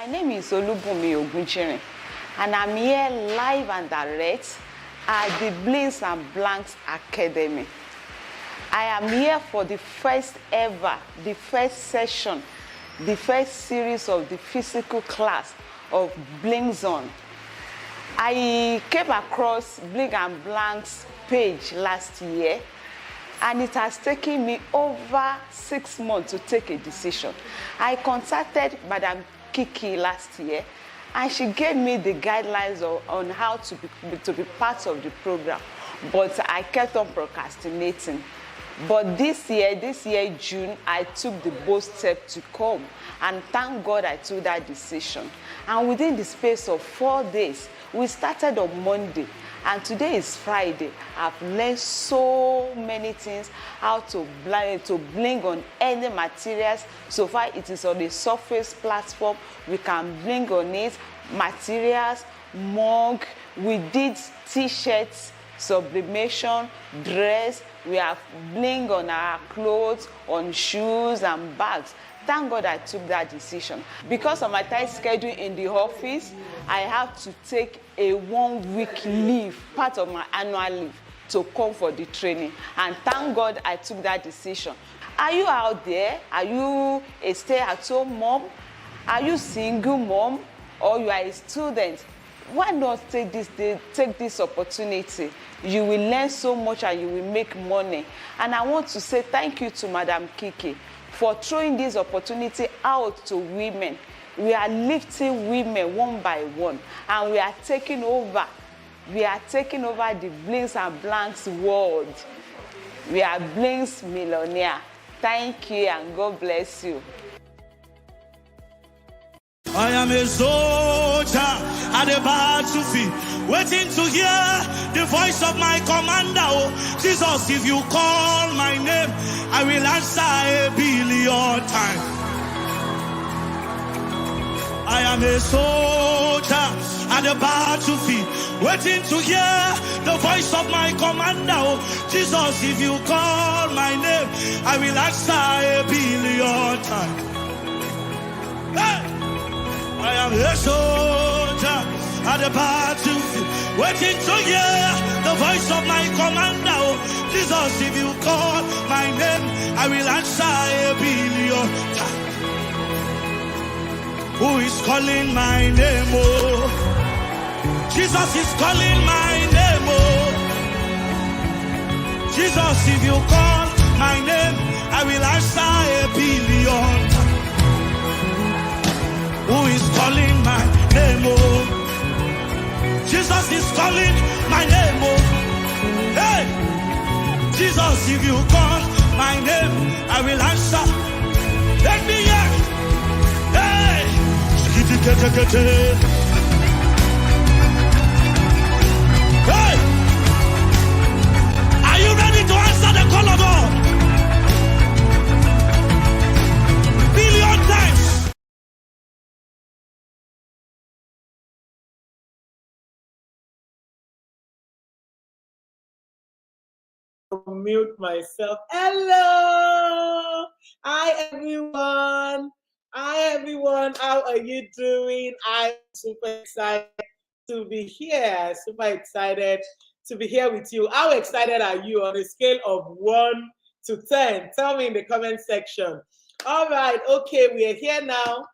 name is Olubunmi Ogunchirin, and I'm here live and direct at the Blings and Blanks Academy. I am here for the first ever, the first session, the first series of the physical class of Blings On. I came across Bling and Blanks page last year, and it has taken me over 6 months to take a decision. I contacted Madam Kiki last year, and she gave me the guidelines on how to be part of the program, but I kept on procrastinating. But this year, June, I took the bold step to come, and thank God I took that decision. And within the space of 4 days, we started on Monday, and today is Friday. I've learned so many things, how to bling on any materials. So far, it is on a surface platform. We can bling on it, materials, mug. We did t-shirts, sublimation, dress. We have bling on our clothes, on shoes and bags. Thank God I took that decision. Because of my tight schedule in the office, I have to take a 1 week leave, part of my annual leave, to come for the training. And thank God I took that decision. Are you out there? Are you a stay-at-home mom? Are you single mom? Or you are a student? Why not take this opportunity? You will learn so much and you will make money. And I want to say thank you to Madam Kiki for throwing this opportunity out to women. We are lifting women one by one, and we are taking over. We are taking over the Blings and Blanks world. We are Blings millionaire. Thank you and God bless you. I am a soldier at the battlefield, waiting to hear the voice of my commander. Oh, Jesus, if you call my name, I will answer 1,000,000,000 times. I am a soldier at the battlefield, waiting to hear the voice of my commander. Oh, Jesus, if you call my name, I will answer 1,000,000,000 times. Hey! I am a soldier at the battlefield, waiting to hear the voice of my commander. Oh, Jesus, if you call my name, I will answer 1,000,000,000 times. Who is calling my name? Oh, Jesus is calling my name. Oh, Jesus, if you call my name, I will answer 1,000,000,000 times. Who is calling my name? Oh, Jesus is calling my name. Oh, hey, Jesus, if you call my name, I will answer. Let me hear. Hey, hey, are you ready to answer the call of God? 1,000,000,000 times. Mute myself. Hello. Hi everyone. How are you doing? I'm super excited to be here. Super excited to be here with you. How excited are you on a scale of 1 to 10? Tell me in the comment section. All right. Okay, we are here now.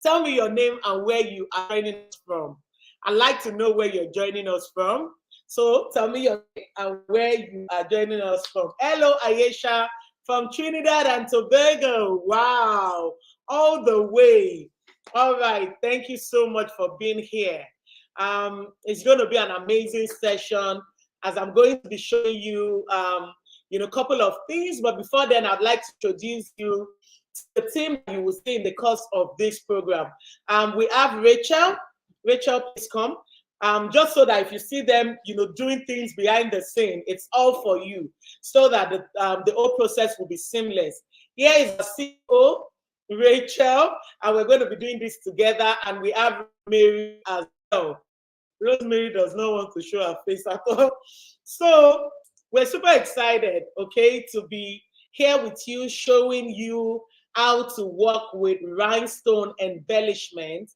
Tell me your name and where you are joining us from. I'd like to know where you're joining us from. So tell me your name and where you are joining us from. Hello, Ayesha from Trinidad and Tobago. Wow, all the way. All right, thank you so much for being here. It's going to be an amazing session as I'm going to be showing you, a couple of things. But before then, I'd like to introduce you to the team you will see in the course of this program. We have Rachel. Rachel, please come. Just so that if you see them, doing things behind the scene, it's all for you, so that the whole process will be seamless. Here is the CEO, Rachel, and we're going to be doing this together. And we have Mary as well. Rosemary does not want to show her face at all. So we're super excited, okay, to be here with you, showing you how to work with rhinestone embellishment,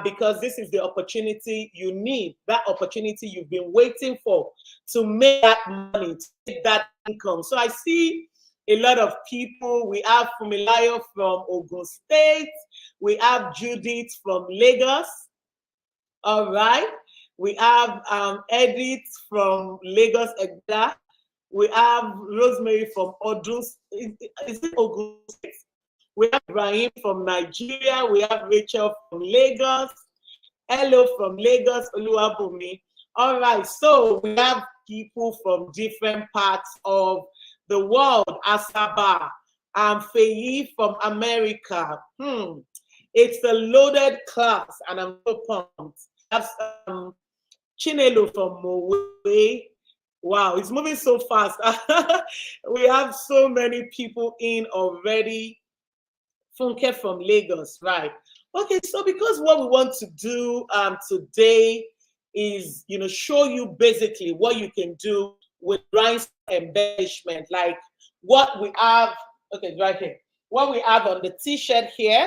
because this is the opportunity you need, that opportunity you've been waiting for to make that money, to make that income. So I see a lot of people. We have Fumilayo from Ogun State. We have Judith from Lagos. All right. We have Edith from Lagos, Egda. We have Rosemary from Odun. Is it Ogun State? We have Ibrahim from Nigeria. We have Rachel from Lagos. Hello from Lagos, Oluwabumi. All right, so we have people from different parts of the world. Asaba, Feyi from America. It's a loaded class, and I'm so pumped. That's Chinelo from Mowe. Wow, it's moving so fast. We have so many people in already. Funke from Lagos, right? Okay, so because what we want to do today is, show you basically what you can do with rhinestone embellishment, like what we have. Okay, right here. What we have on the t-shirt here,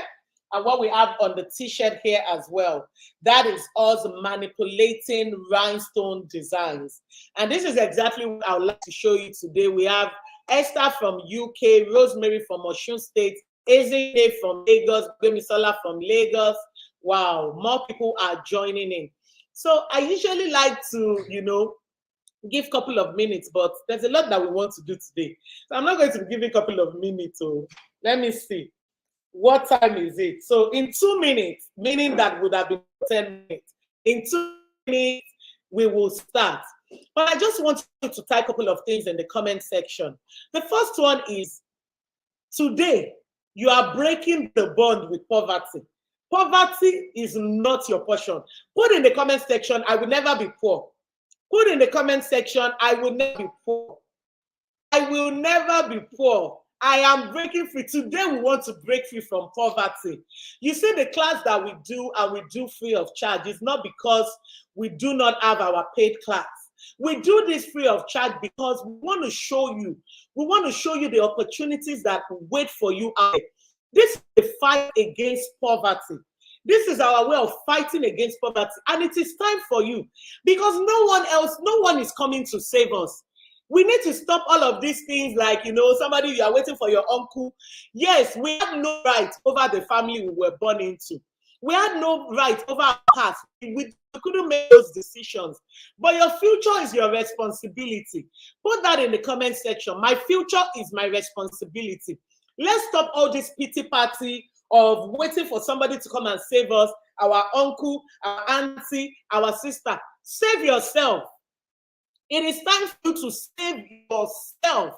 and what we have on the t-shirt here as well. That is us manipulating rhinestone designs. And this is exactly what I would like to show you today. We have Esther from UK, Rosemary from Osun State, Ezine from Lagos, Gbemisola from Lagos. Wow, more people are joining in. So I usually like to, give a couple of minutes, but there's a lot that we want to do today. So I'm not going to give you a couple of minutes. So let me see. What time is it? So in 2 minutes, meaning that would have been 10 minutes. In 2 minutes, we will start. But I just want you to type a couple of things in the comment section. The first one is, today, you are breaking the bond with poverty. Poverty is not your portion. Put in the comment section, I will never be poor. Put in the comment section, I will never be poor. I will never be poor. I am breaking free. Today we want to break free from poverty. You see, the class that we do, and we do free of charge, is not because we do not have our paid class. We do this free of charge because we want to show you. We want to show you the opportunities that wait for you out there. This is the fight against poverty. This is our way of fighting against poverty. And it is time for you, because no one is coming to save us. We need to stop all of these things, like, somebody, you are waiting for your uncle. Yes, we have no right over the family we were born into. We had no right over our past. We couldn't make those decisions. But your future is your responsibility. Put that in the comment section. My future is my responsibility. Let's stop all this pity party of waiting for somebody to come and save us, our uncle, our auntie, our sister. Save yourself. It is time for you to save yourself.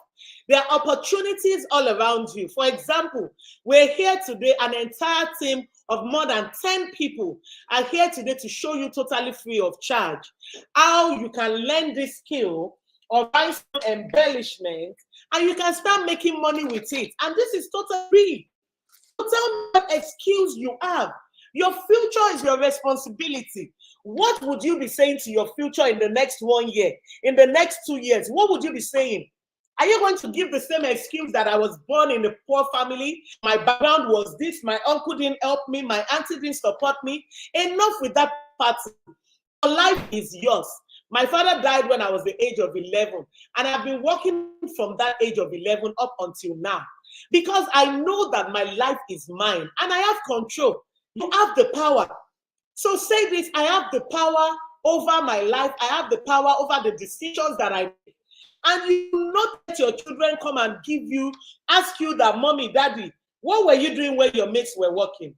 There are opportunities all around you. For example, we're here today, an entire team of more than 10 people are here today to show you totally free of charge how you can learn this skill of rhinestone embellishment, and you can start making money with it. And this is totally free. So tell me what excuse you have. Your future is your responsibility. What would you be saying to your future in the next 1 year, in the next 2 years? What would you be saying? Are you going to give the same excuse that I was born in a poor family? My background was this. My uncle didn't help me. My auntie didn't support me. Enough with that part. Your life is yours. My father died when I was the age of 11. And I've been working from that age of 11 up until now. Because I know that my life is mine. And I have control. You have the power. So say this: I have the power over my life. I have the power over the decisions that I make. And you will not let your children come and ask you that, mommy, daddy, what were you doing when your mates were working?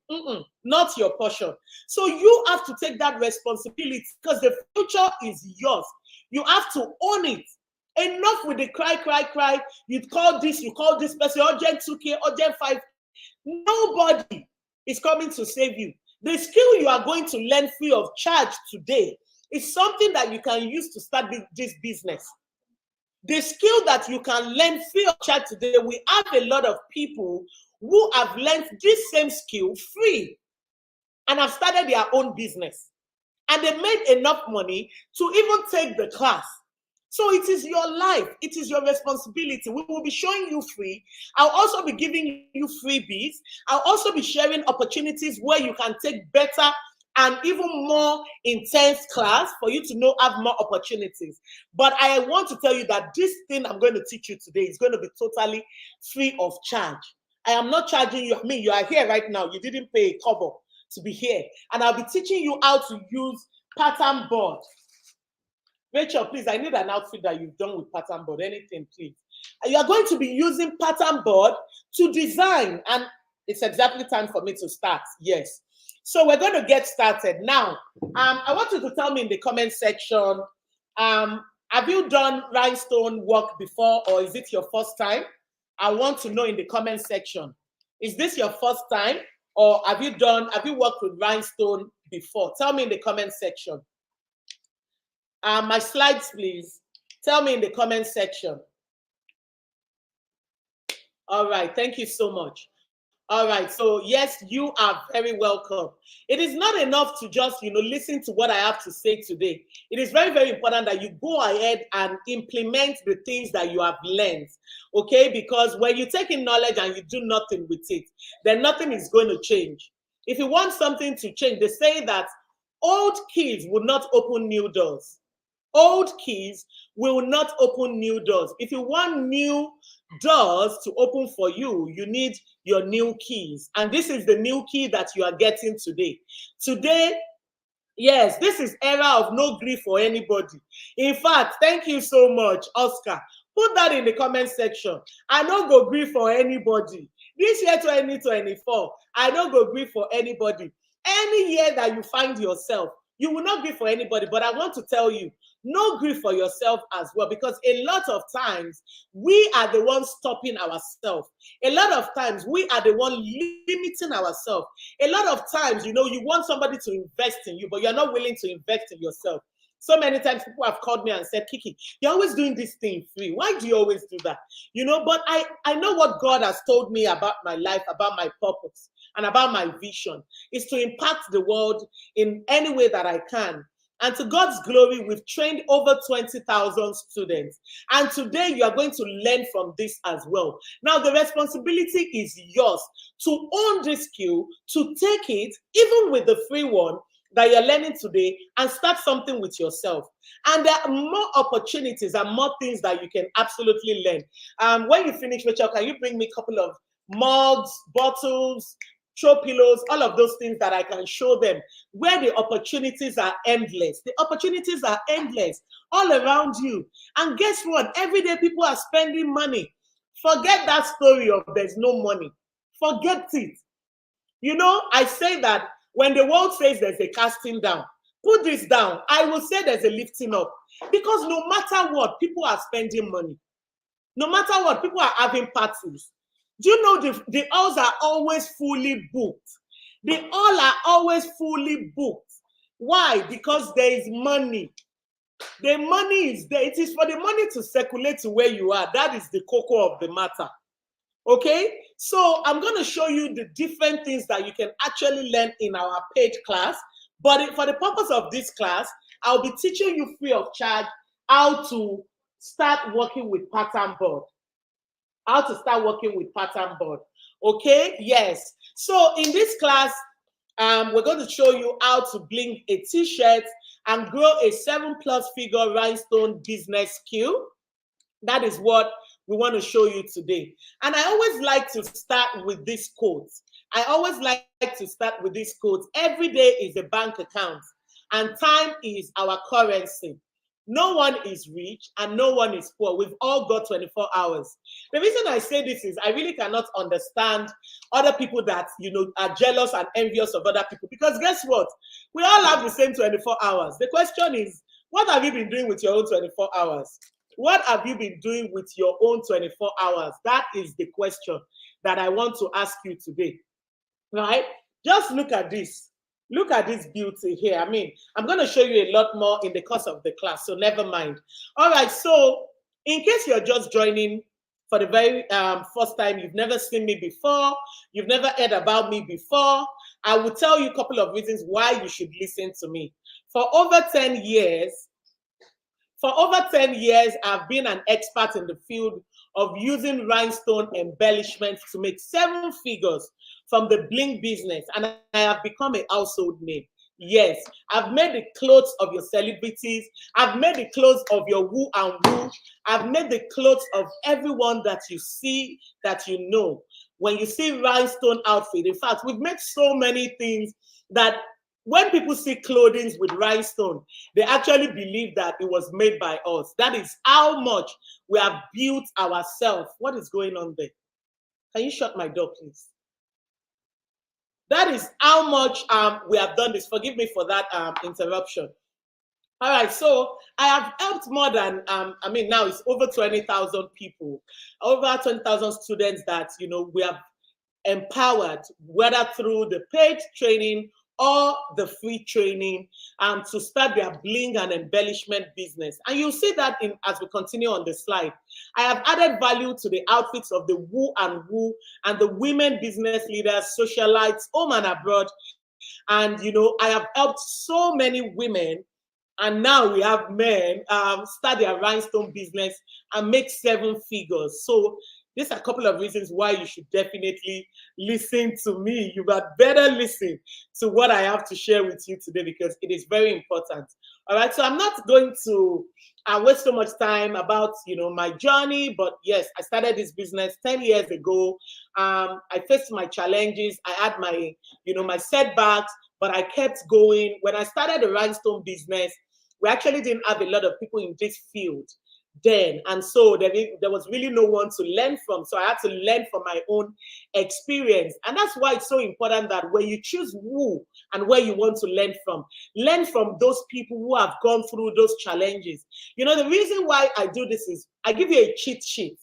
Not your portion. So you have to take that responsibility, because the future is yours. You have to own it. Enough with the cry. You call this person, urgent 2K, urgent 5K. Nobody is coming to save you. The skill you are going to learn free of charge today is something that you can use to start this business. The skill that you can learn free of charge today, we have a lot of people who have learned this same skill free and have started their own business. And they made enough money to even take the class. So it is your life. It is your responsibility. We will be showing you free. I'll also be giving you freebies. I'll also be sharing opportunities where you can take better and even more intense class for you to know, have more opportunities. But I want to tell you that this thing I'm going to teach you today is going to be totally free of charge. I am not charging you. I mean, you are here right now. You didn't pay a cover to be here. And I'll be teaching you how to use pattern board. Rachel, please, I need an outfit that you've done with pattern board. Anything, please. You are going to be using pattern board to design. And it's exactly time for me to start. Yes. So we're going to get started. Now, I want you to tell me in the comment section, have you done rhinestone work before, or is it your first time? I want to know in the comment section. Is this your first time, or have you worked with rhinestone before? Tell me in the comment section. My slides, please. Tell me in the comment section. All right, thank you so much. All right, so yes, you are very welcome. It is not enough to just, listen to what I have to say today. It is very, very important that you go ahead and implement the things that you have learned, okay? Because when you take in knowledge and you do nothing with it, then nothing is going to change. If you want something to change, they say that old keys will not open new doors. Old keys will not open new doors. If you want new doors to open for you, you need your new keys. And this is the new key that you are getting today. Today, yes, this is era of no grief for anybody. In fact, thank you so much, Oscar. Put that in the comment section. I don't go grief for anybody. This year 2024, I don't go grief for anybody. Any year that you find yourself, you will not grieve for anybody. But I want to tell you, no grief for yourself as well, because a lot of times we are the ones stopping ourselves. A lot of times we are the one limiting ourselves. A lot of times, you want somebody to invest in you, but you're not willing to invest in yourself. So many times people have called me and said, Kiki, you're always doing this thing free. Why do you always do that? But I know what God has told me about my life, about my purpose, and about my vision is to impact the world in any way that I can. And to God's glory, we've trained over 20,000 students. And today you are going to learn from this as well. Now, the responsibility is yours to own this skill, to take it, even with the free one that you're learning today, and start something with yourself. And there are more opportunities and more things that you can absolutely learn. When you finish, Rachel, can you bring me a couple of mugs, bottles, throw pillows, all of those things that I can show them where the opportunities are endless. The opportunities are endless all around you. And guess what? Every day people are spending money. Forget that story of there's no money. Forget it. I say that when the world says there's a casting down, put this down. I will say there's a lifting up. Because no matter what, people are spending money. No matter what, people are having parties. Do you know the halls are always fully booked? The hall are always fully booked. Why? Because there is money. The money is there. It is for the money to circulate to where you are. That is the cocoa of the matter. Okay? So I'm going to show you the different things that you can actually learn in our paid class. But for the purpose of this class, I'll be teaching you free of charge how to start working with pattern board. How to start working with pattern board. Okay, yes. So in this class, we're going to show you how to bling a t-shirt and grow a 7+ figure rhinestone business skill. That is what we want to show you today. And I always like to start with this quote. Every day is a bank account and time is our currency. No one is rich and no one is poor. We've all got 24 hours. The reason I say this is I really cannot understand other people that, are jealous and envious of other people. Because guess what? We all have the same 24 hours. The question is, what have you been doing with your own 24 hours? What have you been doing with your own 24 hours? That is the question that I want to ask you today. Right? Just look at this. Look at this beauty here. I mean, I'm going to show you a lot more in the course of the class, so never mind. All right, so in case you're just joining for the very first time, you've never seen me before, you've never heard about me before, I will tell you a couple of reasons why you should listen to me. For over 10 years, For over 10 years, I've been an expert in the field of using rhinestone embellishments to make 7 figures from the bling business, and I have become a household name. Yes, I've made the clothes of your celebrities. I've made the clothes of your who and who. I've made the clothes of everyone that you see, that you know. When you see rhinestone outfit, in fact, we've made so many things that when people see clothing with rhinestone, they actually believe that it was made by us. That is how much we have built ourselves. What is going on there? Can you shut my door, please? That is how much we have done this. Forgive me for that interruption. All right, so I have helped more than, now it's over 20,000 people, over 20,000 students that, we have empowered, whether through the paid training or the free training, to start their bling and embellishment business. And you'll see that as we continue on the slide. I have added value to the outfits of the who and the women business leaders, socialites, home and abroad. And, I have helped so many women, and now we have men start their rhinestone business and make 7 figures. So these are a couple of reasons why you should definitely listen to me. You had better listen to what I have to share with you today, because it is very important. All right, so I'm not going to waste so much time about my journey, but yes, I started this business 10 years ago. I faced my challenges. I had my my setbacks, but I kept going. When I started the rhinestone business, we actually didn't have a lot of people in this field then, and so there was really no one to learn from. So I had to learn from my own experience, and that's why it's so important that when you choose who and where you want to learn from those people who have gone through those challenges. The reason why I do this is I give you a cheat sheet.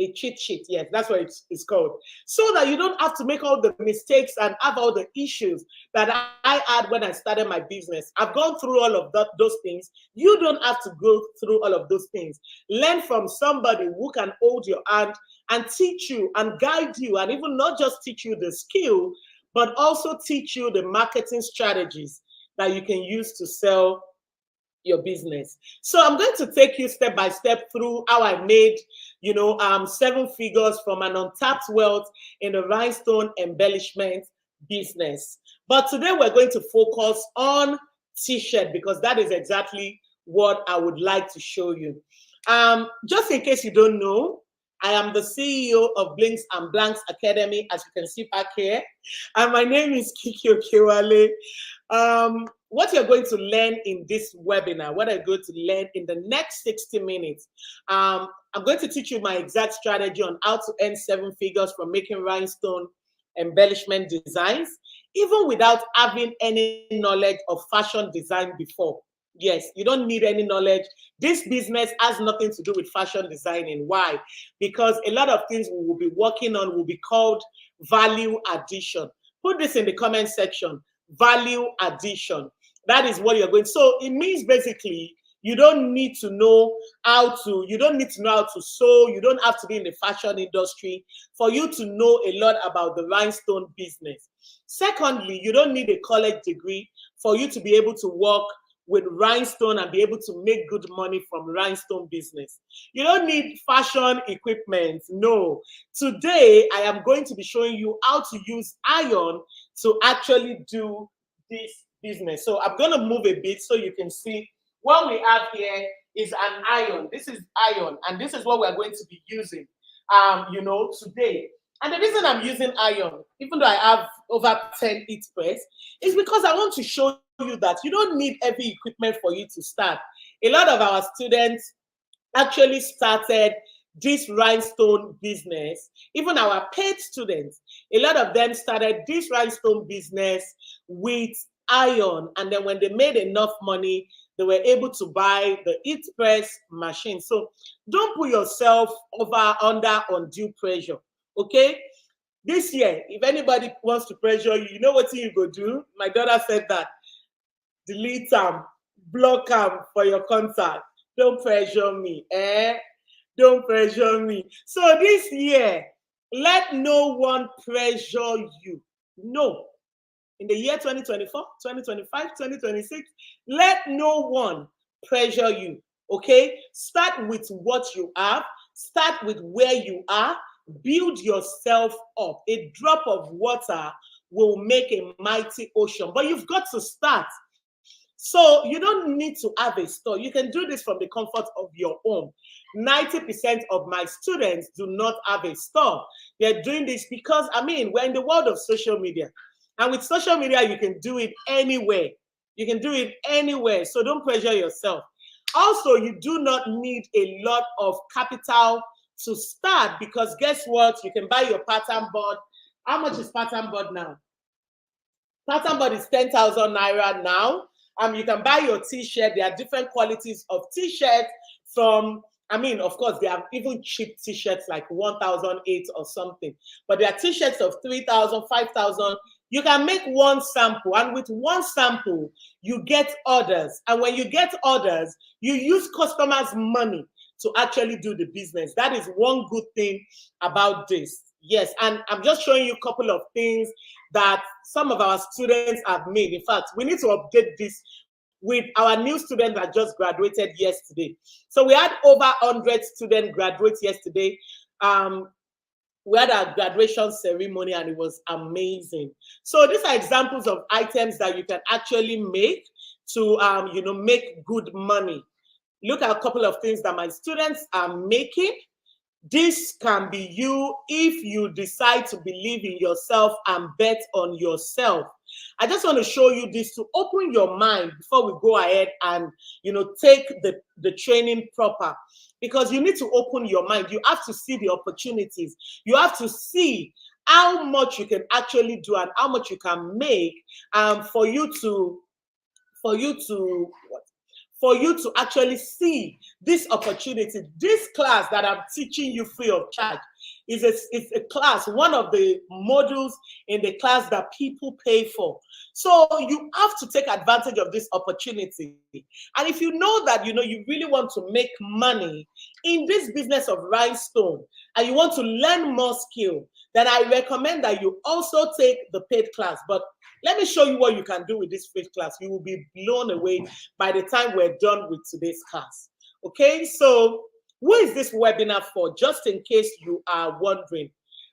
A cheat sheet, yes, that's what it's called, so that you don't have to make all the mistakes and have all the issues that I had when I started my business. I've gone through all of those things. You don't have to go through all of those things. Learn from somebody who can hold your hand and teach you and guide you, and even not just teach you the skill, but also teach you the marketing strategies that you can use to sell your business. So I'm going to take you step by step through how I made 7 figures from an untapped wealth in the rhinestone embellishment business. But today we're going to focus on t-shirt, because that is exactly what I would like to show you. Just in case you don't know, I am the CEO of Blings and Blanks Academy, as you can see back here. And my name is Kiki Okewale. What you're going to learn in this webinar, what I'm going to learn in the next 60 minutes, I'm going to teach you my exact strategy on how to earn 7 figures from making rhinestone embellishment designs, even without having any knowledge of fashion design before. Yes, you don't need any knowledge. This business has nothing to do with fashion designing. Why? Because a lot of things we will be working on will be called value addition. Put this in the comment section. Value addition. That is what you're going. So it means basically you don't need to know how to sew. You don't have to be in the fashion industry for you to know a lot about the rhinestone business. Secondly, you don't need a college degree for you to be able to work with rhinestone and be able to make good money from rhinestone business. You don't need fashion equipment. No. Today, I am going to be showing you how to use iron to actually do this business. So I'm going to move a bit so you can see what we have here is an iron. This is iron, and this is what we're going to be using, today. And the reason I'm using iron, even though I have over 10 heat press, is because I want to show you that you don't need heavy equipment for you to start. A lot of our students actually started this rhinestone business. Even our paid students, a lot of them started this rhinestone business with iron, and then when they made enough money, they were able to buy the heat press machine. So don't put yourself under undue pressure. Okay, this year, if anybody wants to pressure you, you know what you go do? My daughter said that. Delete them, block them for your contact. Don't pressure me, Don't pressure me. So this year, let no one pressure you. No. In the year 2024, 2025, 2026, let no one pressure you. Okay? Start with what you have. Start with where you are. Build yourself up. A drop of water will make a mighty ocean. But you've got to start. So you don't need to have a store. You can do this from the comfort of your home. 90% of my students do not have a store. They're doing this because, I mean, we're in the world of social media. And with social media, you can do it anywhere. You can do it anywhere. So don't pressure yourself. Also, you do not need a lot of capital to start, because guess what? You can buy your pattern board. How much is pattern board now? Pattern board is 10,000 naira now. You can buy your t-shirt. There are different qualities of t-shirts from, I mean, of course, there are even cheap t-shirts like 1,008 or something. But there are t-shirts of 3,000, 5,000. You can make one sample. And with one sample, you get orders. And when you get orders, you use customers' money to actually do the business. That is one good thing about this. Yes, and I'm just showing you a couple of things that some of our students have made. In fact, we need to update this with our new students that just graduated yesterday. So we had over 100 students graduate yesterday. We had our graduation ceremony and it was amazing. So these are examples of items that you can actually make to, make good money. Look at a couple of things that my students are making. This can be you if you decide to believe in yourself and bet on yourself. I just want to show you this to open your mind before we go ahead and, take the training proper. Because you need to open your mind. You have to see the opportunities. You have to see how much you can actually do and how much you can make for you to actually see this opportunity. This class that I'm teaching you free of charge is a class, one of the modules in the class that people pay for. So you have to take advantage of this opportunity. And if you know that, you really want to make money in this business of Rhinestone and you want to learn more skill, then I recommend that you also take the paid class. But let me show you what you can do with this paid class. You will be blown away by the time we're done with today's class. Okay, so who is this webinar for? Just in case you are wondering.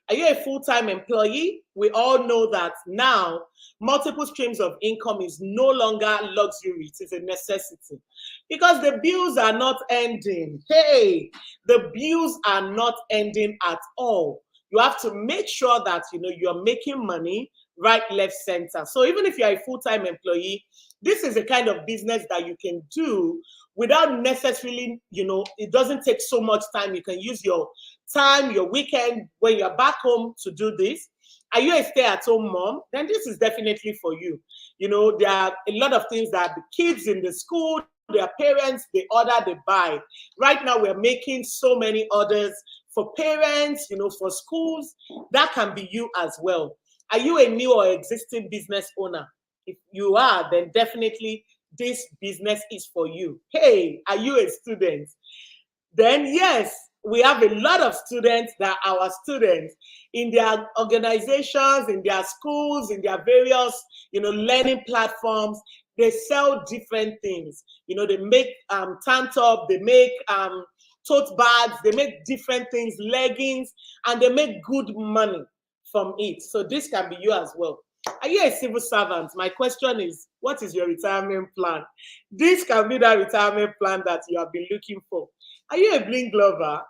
Are you a full-time employee? We all know that now multiple streams of income is no longer luxury. It is a necessity because the bills are not ending. Hey, the bills are not ending at all. You have to make sure that, you're making money right, left, center. So even if you're a full-time employee, this is a kind of business that you can do without necessarily, it doesn't take so much time. You can use your time, your weekend, when you're back home to do this. Are you a stay-at-home mom? Then this is definitely for you. There are a lot of things that the kids in the school, their parents, they order, they buy. Right now, we're making so many orders for parents, for schools. That can be you as well. Are you a new or existing business owner? If you are, then definitely this business is for you. Hey, are you a student? Then yes, we have a lot of students that are our students in their organizations, in their schools, in their various, learning platforms. They sell different things. They make tank top, they make tote bags, they make different things, leggings, and they make good money from it. So this can be you as well. Are you a civil servant? My question is, what is your retirement plan? This can be that retirement plan that you have been looking for. Are you a bling lover?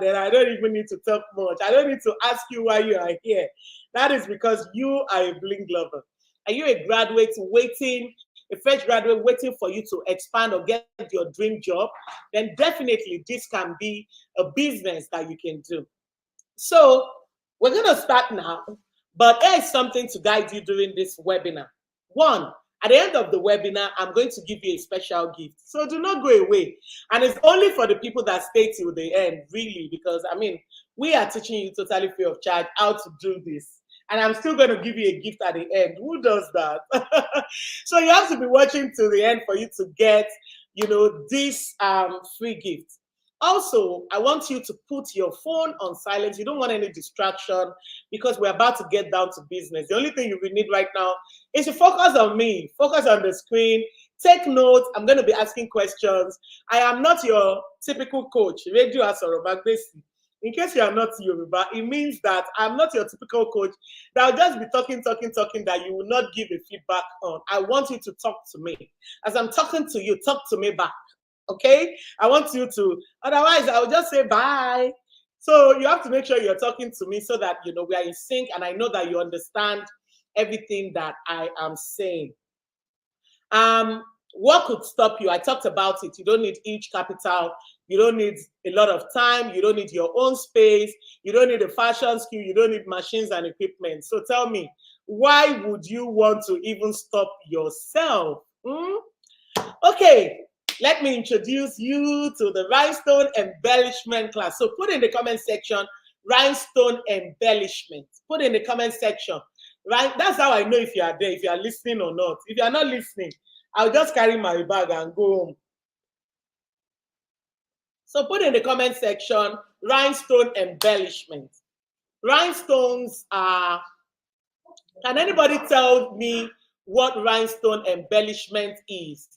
Then I don't even need to talk much. I don't need to ask you why you are here. That is because you are a bling lover. Are you a graduate waiting, a fresh graduate waiting for you to expand or get your dream job? Then definitely this can be a business that you can do. So we're going to start now, but there is something to guide you during this webinar. One, at the end of the webinar, I'm going to give you a special gift. So do not go away. And it's only for the people that stay till the end, really, because, we are teaching you totally free of charge how to do this. And I'm still going to give you a gift at the end. Who does that? So you have to be watching till the end for you to get, this free gift. Also, I want you to put your phone on silent. You don't want any distraction because we're about to get down to business. The only thing you will need right now is to focus on me, focus on the screen, Take notes. I'm going to be asking questions. I am not your typical coach. Radio Asorobagbesi. In case you are not Yoruba, it means that I'm not your typical coach that will just be talking that you will not give a feedback on. I want you to talk to me. As I'm talking to you, talk to me back. Okay? I want you to, otherwise I will just say bye. So you have to make sure you're talking to me so that, you know, we are in sync and I know that you understand everything that I am saying. What could stop you? I talked about it. You don't need huge capital. You don't need a lot of time. You don't need your own space. You don't need a fashion skill. You don't need machines and equipment. So tell me, why would you want to even stop yourself? Okay, let me introduce you to the Rhinestone embellishment class. So put in the comment section, Rhinestone embellishment. Put in the comment section, right? That's how I know if you are there, if you are listening or not. If you are not listening, I'll just carry my bag and go home. So put in the comment section, Rhinestone embellishment. Rhinestones are, can anybody tell me what rhinestone embellishment is?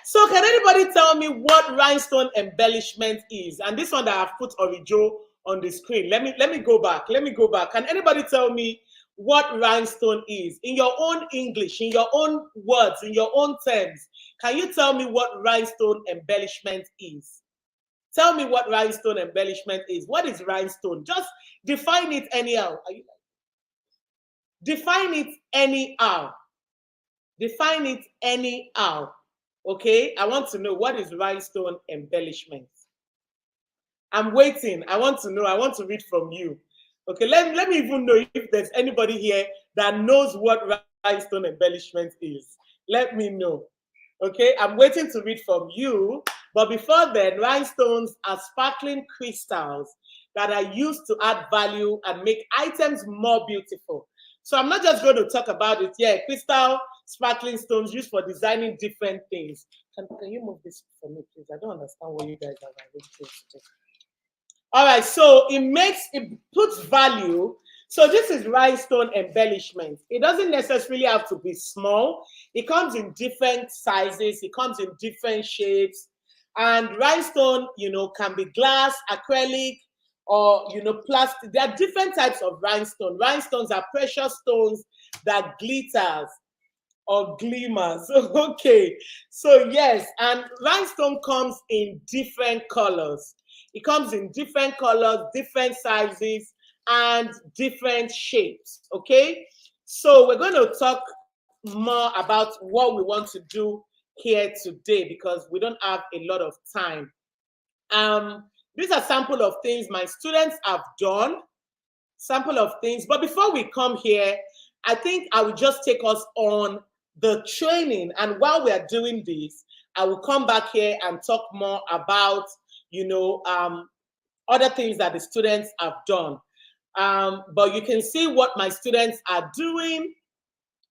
So can anybody tell me what rhinestone embellishment is? And this one that I've put Orijo on the screen. Let me go back. Let me go back. Can anybody tell me what rhinestone is? In your own English, in your own words, in your own terms, can you tell me what rhinestone embellishment is? Tell me what rhinestone embellishment is. What is rhinestone? Just define it anyhow. Define it anyhow. Define it anyhow. Okay, I want to know, what is rhinestone embellishment? I'm waiting. I want to know. I want to read from you. Okay, let me even know if there's anybody here that knows what rhinestone embellishment is. Let me know. Okay, I'm waiting to read from you. But before then, rhinestones are sparkling crystals that are used to add value and make items more beautiful. So I'm not just going to talk about it. Yeah, crystal sparkling stones used for designing different things. Can you move this for me, please? I don't understand what you guys are doing. All right, so it puts value. So this is rhinestone embellishment. It doesn't necessarily have to be small. It comes in different sizes. It comes in different shapes. And rhinestone, you know, can be glass, acrylic, or, you know, plastic. There are different types of rhinestone. Rhinestones are precious stones that glitters or glimmers. Okay, so yes, and rhinestone comes in different colors. It comes in different colors, different sizes, and different shapes. Okay, so we're going to talk more about what we want to do here today because we don't have a lot of time. These are sample of things my students have done, sample of things. But before we come here, I think I will just take us on the training. And while we are doing this, I will come back here and talk more about, you know, other things that the students have done. But you can see what my students are doing.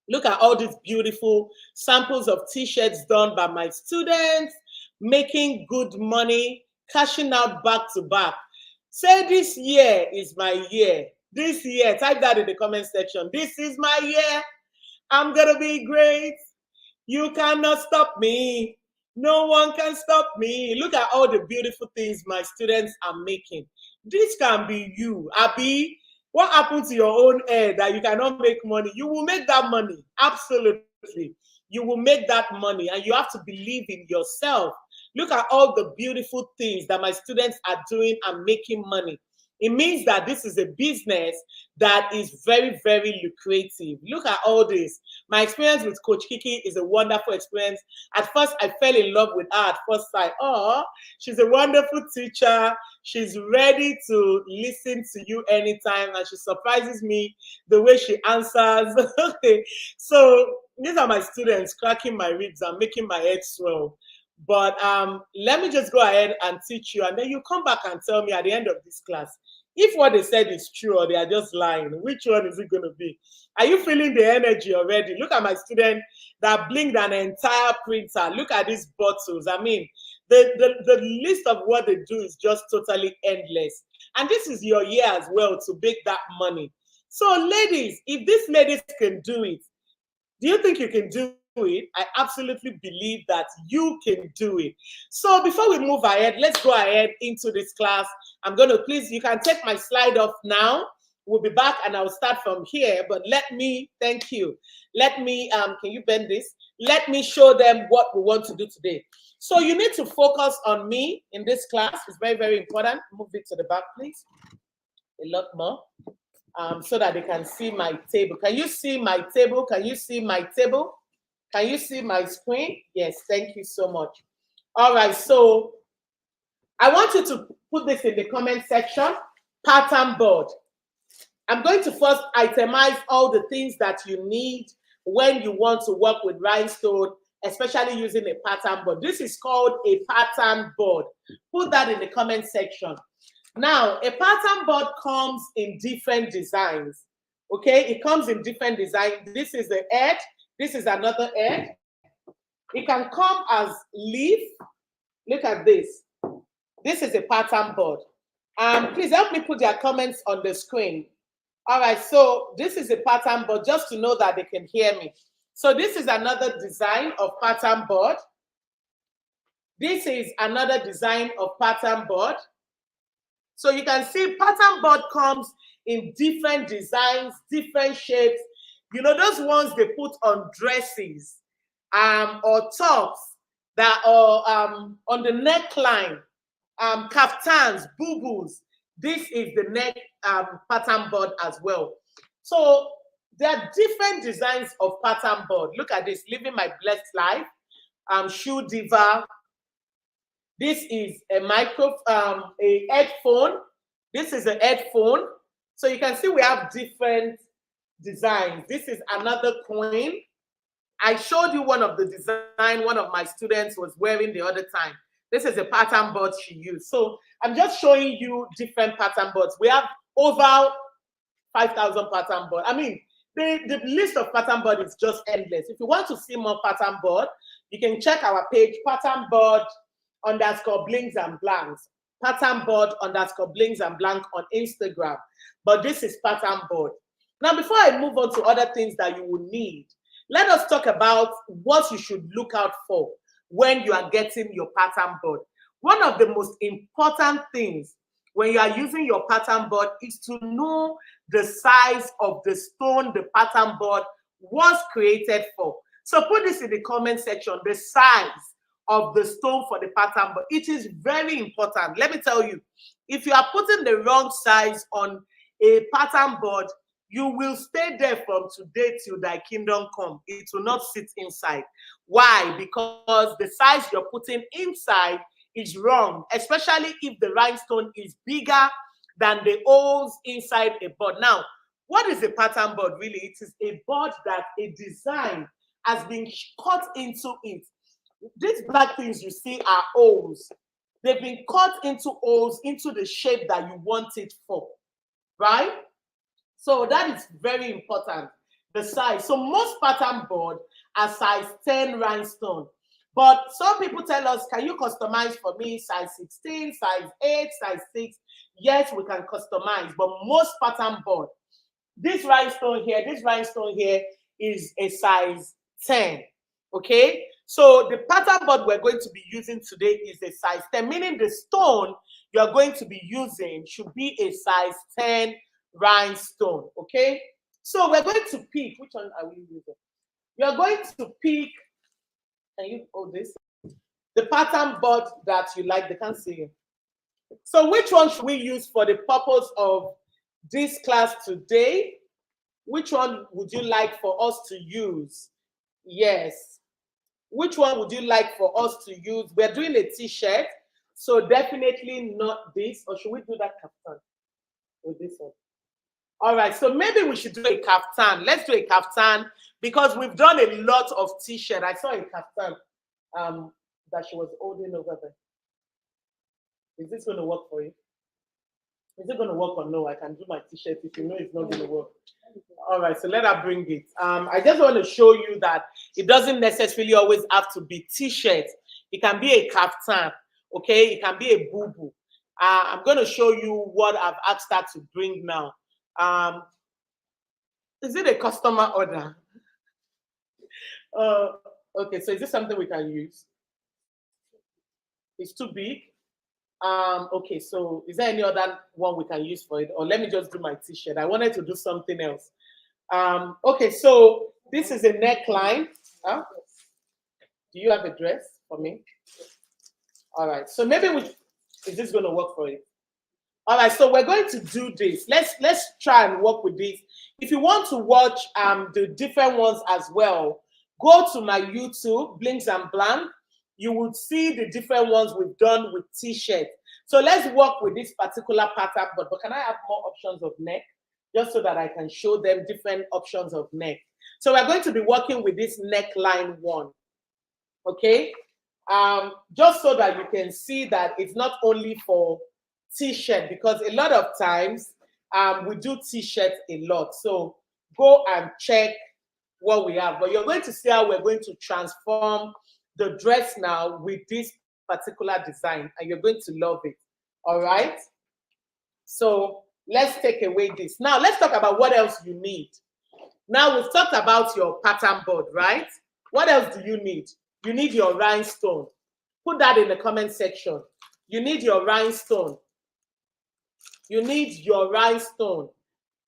Look at all these beautiful samples of t-shirts done by my students, making good money, cashing out back to back. Say, this year is my year. This year, type that in the comment section. This is my year. I'm gonna be great. You cannot stop me. No one can stop me. Look at all the beautiful things my students are making. This can be you. Abi, what happened to your own head that you cannot make money? You will make that money. Absolutely. You will make that money, and you have to believe in yourself. Look at all the beautiful things that my students are doing and making money. It means that this is a business that is very, very lucrative. Look at all this. My experience with Coach Kiki is a wonderful experience. At first, I fell in love with her at first sight. Oh, she's a wonderful teacher. She's ready to listen to you anytime, and she surprises me the way she answers. So these are my students cracking my ribs and making my head swell. But let me just go ahead and teach you, and then you come back and tell me at the end of this class If what they said is true or they are just lying, which one is it going to be? Are you feeling the energy already? Look at my student that blinked an entire printer. Look at these bottles. I mean, the list of what they do is just totally endless. And this is your year as well to make that money. So ladies, if these ladies can do it, do you think you can do it? I absolutely believe that you can do it. So before we move ahead, let's go ahead into this class. I'm going to, please, you can take my slide off now. We'll be back and I'll start from here, but let me, thank you. Let me, can you bend this? Let me show them what we want to do today. So you need to focus on me in this class. It's very, very important. Move it to the back, please. A lot more. So that they can see my table. Can you see my table? Can you see my table? Can you see my screen? Yes, thank you so much. All right, so I want you to put this in the comment section, pattern board. I'm going to first itemize all the things that you need when you want to work with Rhinestone, especially using a pattern board. This is called a pattern board. Put that in the comment section. Now, a pattern board comes in different designs, okay? It comes in different designs. This is the edge. This is another edge. It can come as leaf. Look at this. This is a pattern board. Please help me put their comments on the screen. All right, so this is a pattern board, just to know that they can hear me. So this is another design of pattern board. This is another design of pattern board. So you can see pattern board comes in different designs, different shapes. You know, those ones they put on dresses or tops that are on the neckline, kaftans, boo-boos. This is the neck pattern board as well. So there are different designs of pattern board. Look at this, living my blessed life, shoe diva. This is a a headphone. This is a headphone. So you can see we have different designs. This is another coin. I showed you one of the design one of my students was wearing the other time. This is a pattern board she used. So I'm just showing you different pattern boards. We have over 5,000 pattern board. I mean, the list of pattern board is just endless. If you want to see more pattern board, you can check our page, pattern board _blinks and blanks, pattern board _blinks and blank on Instagram. But this is pattern board. Now, before I move on to other things that you will need, let us talk about what you should look out for when you are getting your pattern board. One of the most important things when you are using your pattern board is to know the size of the stone the pattern board was created for. So put this in the comment section, the size of the stone for the pattern board. It is very important. Let me tell you, if you are putting the wrong size on a pattern board, you will stay there from today till thy kingdom come. It will not sit inside. Why? Because the size you're putting inside is wrong, especially if the rhinestone is bigger than the holes inside a board. Now, what is a pattern board really? It is a board that a design has been cut into it. These black things you see are holes. They've been cut into holes into the shape that you want it for, right? So that is very important, the size. So most pattern board are size 10 rhinestone. But some people tell us, can you customize for me size 16, size 8, size 6? Yes, we can customize, but most pattern board, this rhinestone here is a size 10, okay? So the pattern board we're going to be using today is a size 10, meaning the stone you're going to be using should be a size 10 rhinestone, okay? So we're going to pick, which one are we using? You're going to pick, can you hold this? The pattern board that you like, they can't see you. So which one should we use for the purpose of this class today? Which one would you like for us to use? Yes. Which one would you like for us to use? We're doing a t-shirt, so definitely not this. Or should we do that kaftan with this one? All right, so maybe we should do a kaftan. Let's do a kaftan because we've done a lot of t-shirt. I saw a kaftan that she was holding over there. Is this going to work for you? Is it going to work or no? I can do my t-shirt if you know it's not going to work. All right, so let her bring it. I just want to show you that it doesn't necessarily always have to be t-shirt. It can be a kaftan, okay? It can be a boo-boo. I'm going to show you what I've asked her to bring now. Is it a customer order? Okay, so is this something we can use? It's too big. Okay, so is there any other one we can use for it? Or let me just do my t-shirt. I wanted to do something else. Okay, so this is a neckline. Huh? Do you have a dress for me? All right, so maybe is this going to work for it? All right, so we're going to do this. Let's try and work with this. If you want to watch the different ones as well, go to my YouTube, Blinks and Blank. You would see the different ones we've done with t-shirt. So let's work with this particular pattern, but can I have more options of neck? Just so that I can show them different options of neck. So we're going to be working with this neckline one, okay? Just so that you can see that it's not only for t-shirt, because a lot of times we do t-shirts a lot. So go and check what we have. But you're going to see how we're going to transform the dress now with this particular design, and you're going to love it. All right? So let's take away this. Now let's talk about what else you need. Now we've talked about your pattern board, right? What else do you need? You need your rhinestone. Put that in the comment section. You need your rhinestone. You need your rhinestone,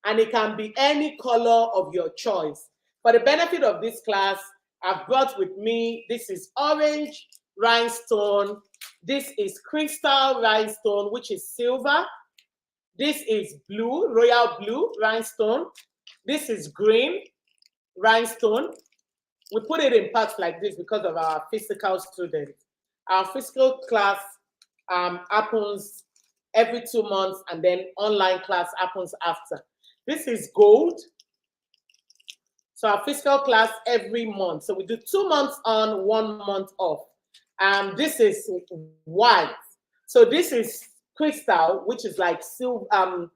and it can be any color of your choice. For the benefit of this class, I've brought with me, this is orange rhinestone. This is crystal rhinestone, which is silver. This is blue, royal blue rhinestone. This is green rhinestone. We put it in parts like this because of our physical students. Our physical class happens every 2 months, and then online class happens after. This is gold. So our physical class every month. So we do 2 months on, 1 month off. This is white. So this is crystal, which is like silver,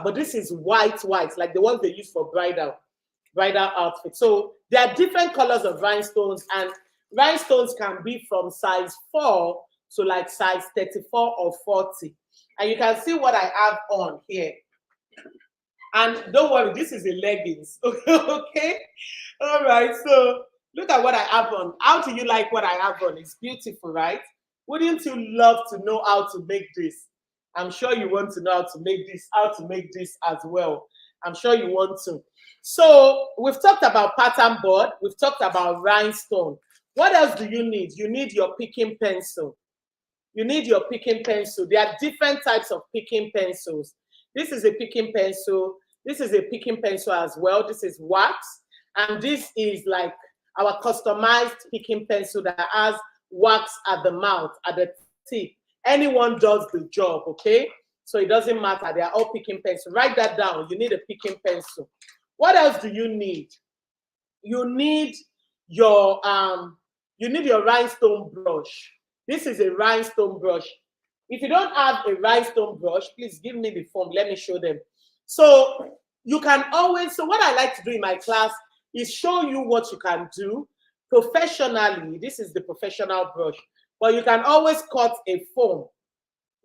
but this is white, like the ones they use for bridal outfits. So there are different colors of rhinestones, and rhinestones can be from size 4 to like size 34 or 40. And you can see what I have on here. And don't worry, this is a leggings. Okay? All right, so look at what I have on. How do you like what I have on? It's beautiful, right? Wouldn't you love to know how to make this? I'm sure you want to know how to make this as well. I'm sure you want to. So we've talked about pattern board. We've talked about rhinestone. What else do you need? You need your picking pencil. You need your picking pencil. There are different types of picking pencils. This is a picking pencil. This is a picking pencil as well. This is wax. And this is like our customized picking pencil that has wax at the mouth, at the tip. Anyone does the job, okay? So it doesn't matter. They are all picking pencil. Write that down. You need a picking pencil. What else do you need? You need your rhinestone brush. This is a rhinestone brush. If you don't have a rhinestone brush, please give me the form. Let me show them. So you can always, so what I like to do in my class is show you what you can do professionally. This is the professional brush. But you can always cut a foam,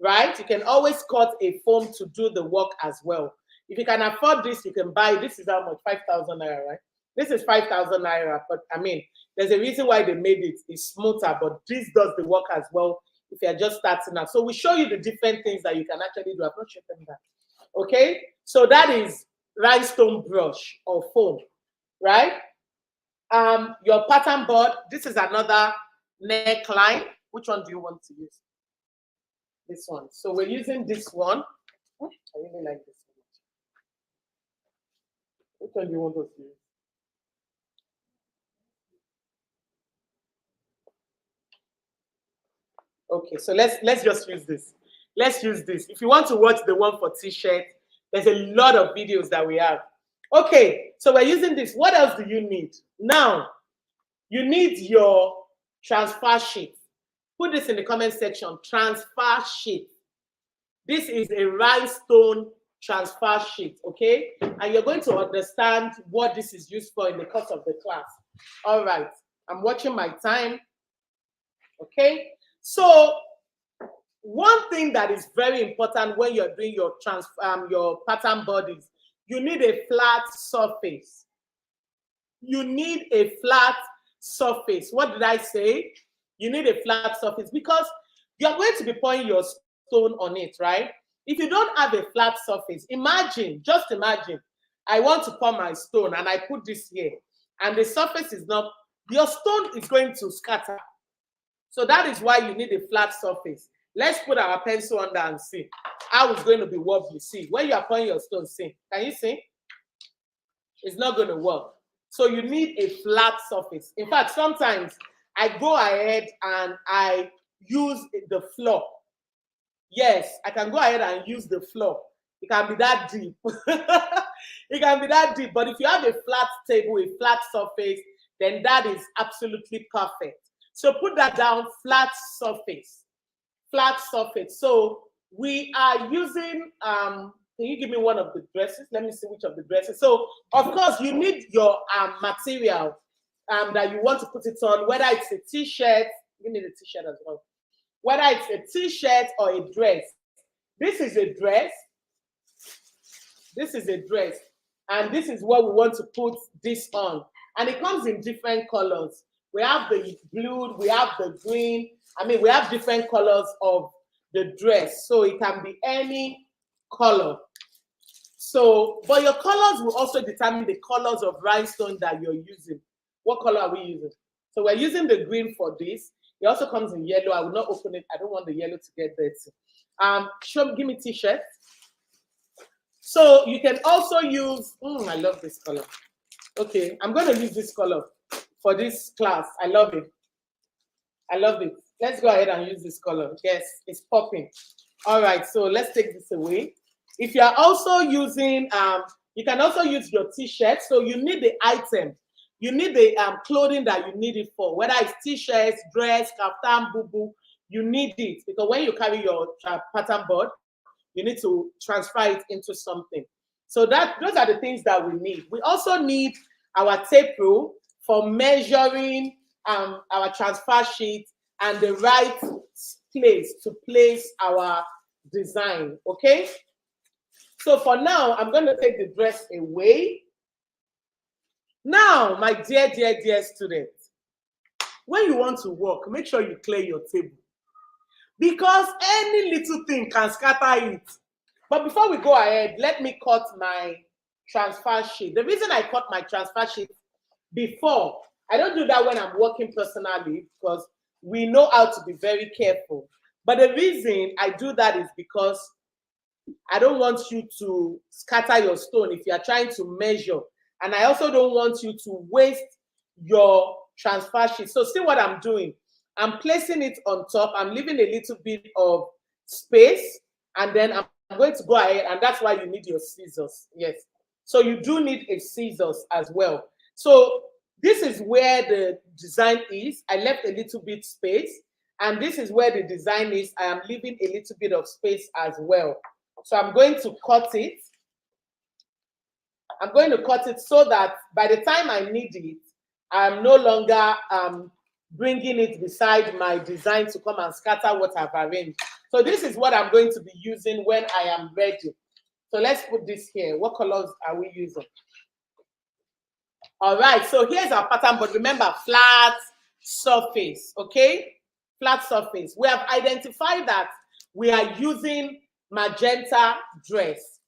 right? You can always cut a foam to do the work as well. If you can afford this, you can buy, this is how much? 5,000 naira, right? This is 5,000 naira, but I mean, there's a reason why they made it. It's smoother, but this does the work as well if you're just starting out. So we show you the different things that you can actually do. I've not shown them that. Okay? So that is rhinestone brush or foam, right? Your pattern board, this is another neckline. Which one do you want to use? This one. So we're using this one. I really like this one. Which one do you want us to use? Okay, so let's just use this. Let's use this. If you want to watch the one for t-shirt, there's a lot of videos that we have. Okay, so we're using this. What else do you need? Now, you need your transfer sheet. Put this in the comment section. Transfer sheet. This is a rhinestone transfer sheet, okay? And you're going to understand what this is used for in the course of the class. All right, I'm watching my time, okay? So one thing that is very important when you're doing your pattern bodies, you need a flat surface. You need a flat surface. What did I say? You need a flat surface because you're going to be pouring your stone on it, right? If you don't have a flat surface, just imagine, I want to pour my stone and I put this here and the surface is not, your stone is going to scatter. So that is why you need a flat surface. Let's put our pencil under and see how it's going to be wobbly. See, when you are pouring your stone, see, can you see? It's not going to work. So you need a flat surface. In fact, sometimes I go ahead and I use the floor. Yes, I can go ahead and use the floor. It can be that deep. It can be that deep. But if you have a flat table, a flat surface, then that is absolutely perfect. So put that down, flat surface. Flat surface. So we are using, can you give me one of the dresses? Let me see which of the dresses. So, of course, you need your material that you want to put it on, whether it's a t-shirt, give me the t-shirt as well. Whether it's a t-shirt or a dress. This is a dress. This is a dress. And this is what we want to put this on. And it comes in different colors. We have the blue, we have the green. I mean, we have different colors of the dress. So it can be any color. So, but your colors will also determine the colors of rhinestone that you're using. What color are we using? So we're using the green for this. It also comes in yellow. I will not open it. I don't want the yellow to get dirty. Give me t-shirt. So you can also use, I love this color. Okay, I'm going to use this color for this class. I love it. I love it. Let's go ahead and use this color. Yes, it's popping. All right, so let's take this away. If you are also using, you can also use your t-shirt. So you need the item. You need the clothing that you need it for, whether it's t-shirts, dress, kaftan, boo-boo, you need it. Because when you carry your pattern board, you need to transfer it into something. So those are the things that we need. We also need our tape rule for measuring our transfer sheet and the right place to place our design, okay? So for now, I'm going to take the dress away. Now, my dear, dear, dear students, when you want to work, make sure you clear your table because any little thing can scatter it. But before we go ahead, let me cut my transfer sheet. The reason I cut my transfer sheet before, I don't do that when I'm working personally because we know how to be very careful. But the reason I do that is because I don't want you to scatter your stone if you are trying to measure. And I also don't want you to waste your transfer sheet. So see what I'm doing. I'm placing it on top. I'm leaving a little bit of space. And then I'm going to go ahead. And that's why you need your scissors. Yes. So you do need a scissors as well. So this is where the design is. I left a little bit space. And this is where the design is. I am leaving a little bit of space as well. So I'm going to cut it. I'm going to cut it so that by the time I need it, I'm no longer bringing it beside my design to come and scatter what I've arranged. So this is what I'm going to be using when I am ready. So let's put this here. What colors are we using? All right, so here's our pattern, but remember, flat surface, okay? Flat surface. We have identified that we are using magenta dress.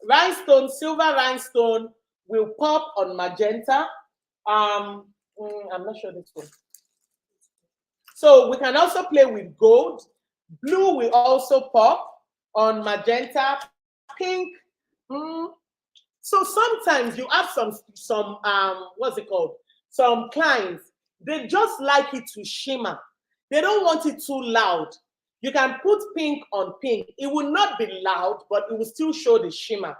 Rhinestone, silver rhinestone will pop on magenta. I'm not sure this one. So we can also play with gold. Blue will also pop on magenta. Pink. So sometimes you have some what's it called? Some clients, they just like it to shimmer. They don't want it too loud. You can put pink on pink. It will not be loud, but it will still show the shimmer.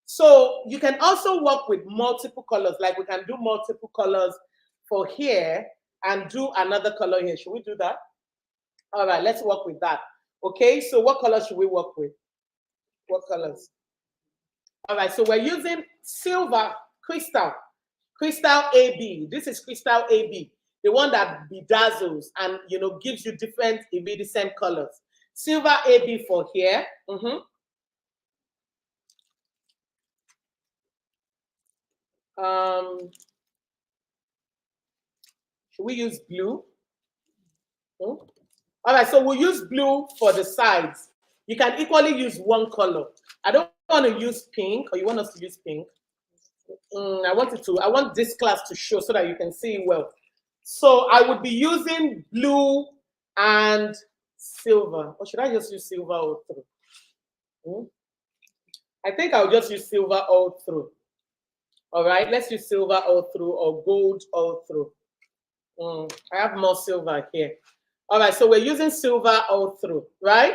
So you can also work with multiple colors, like we can do multiple colors for here and do another color here. Should we do that? All right, let's work with that. Okay, so what color should we work with? What colors? All right, so we're using silver crystal AB. This is crystal AB, the one that bedazzles and gives you different iridescent colors. Silver AB for here. Should we use blue? All right, so we'll use blue for the sides. You can equally use one color. I don't want to use pink, or you want us to use pink? I want this class to show so that you can see it well. So I would be using blue and silver. Or should I just use silver all through? I think I'll just use silver all through. All right, let's use silver all through or gold all through. I have more silver here. All right, so we're using silver all through, right?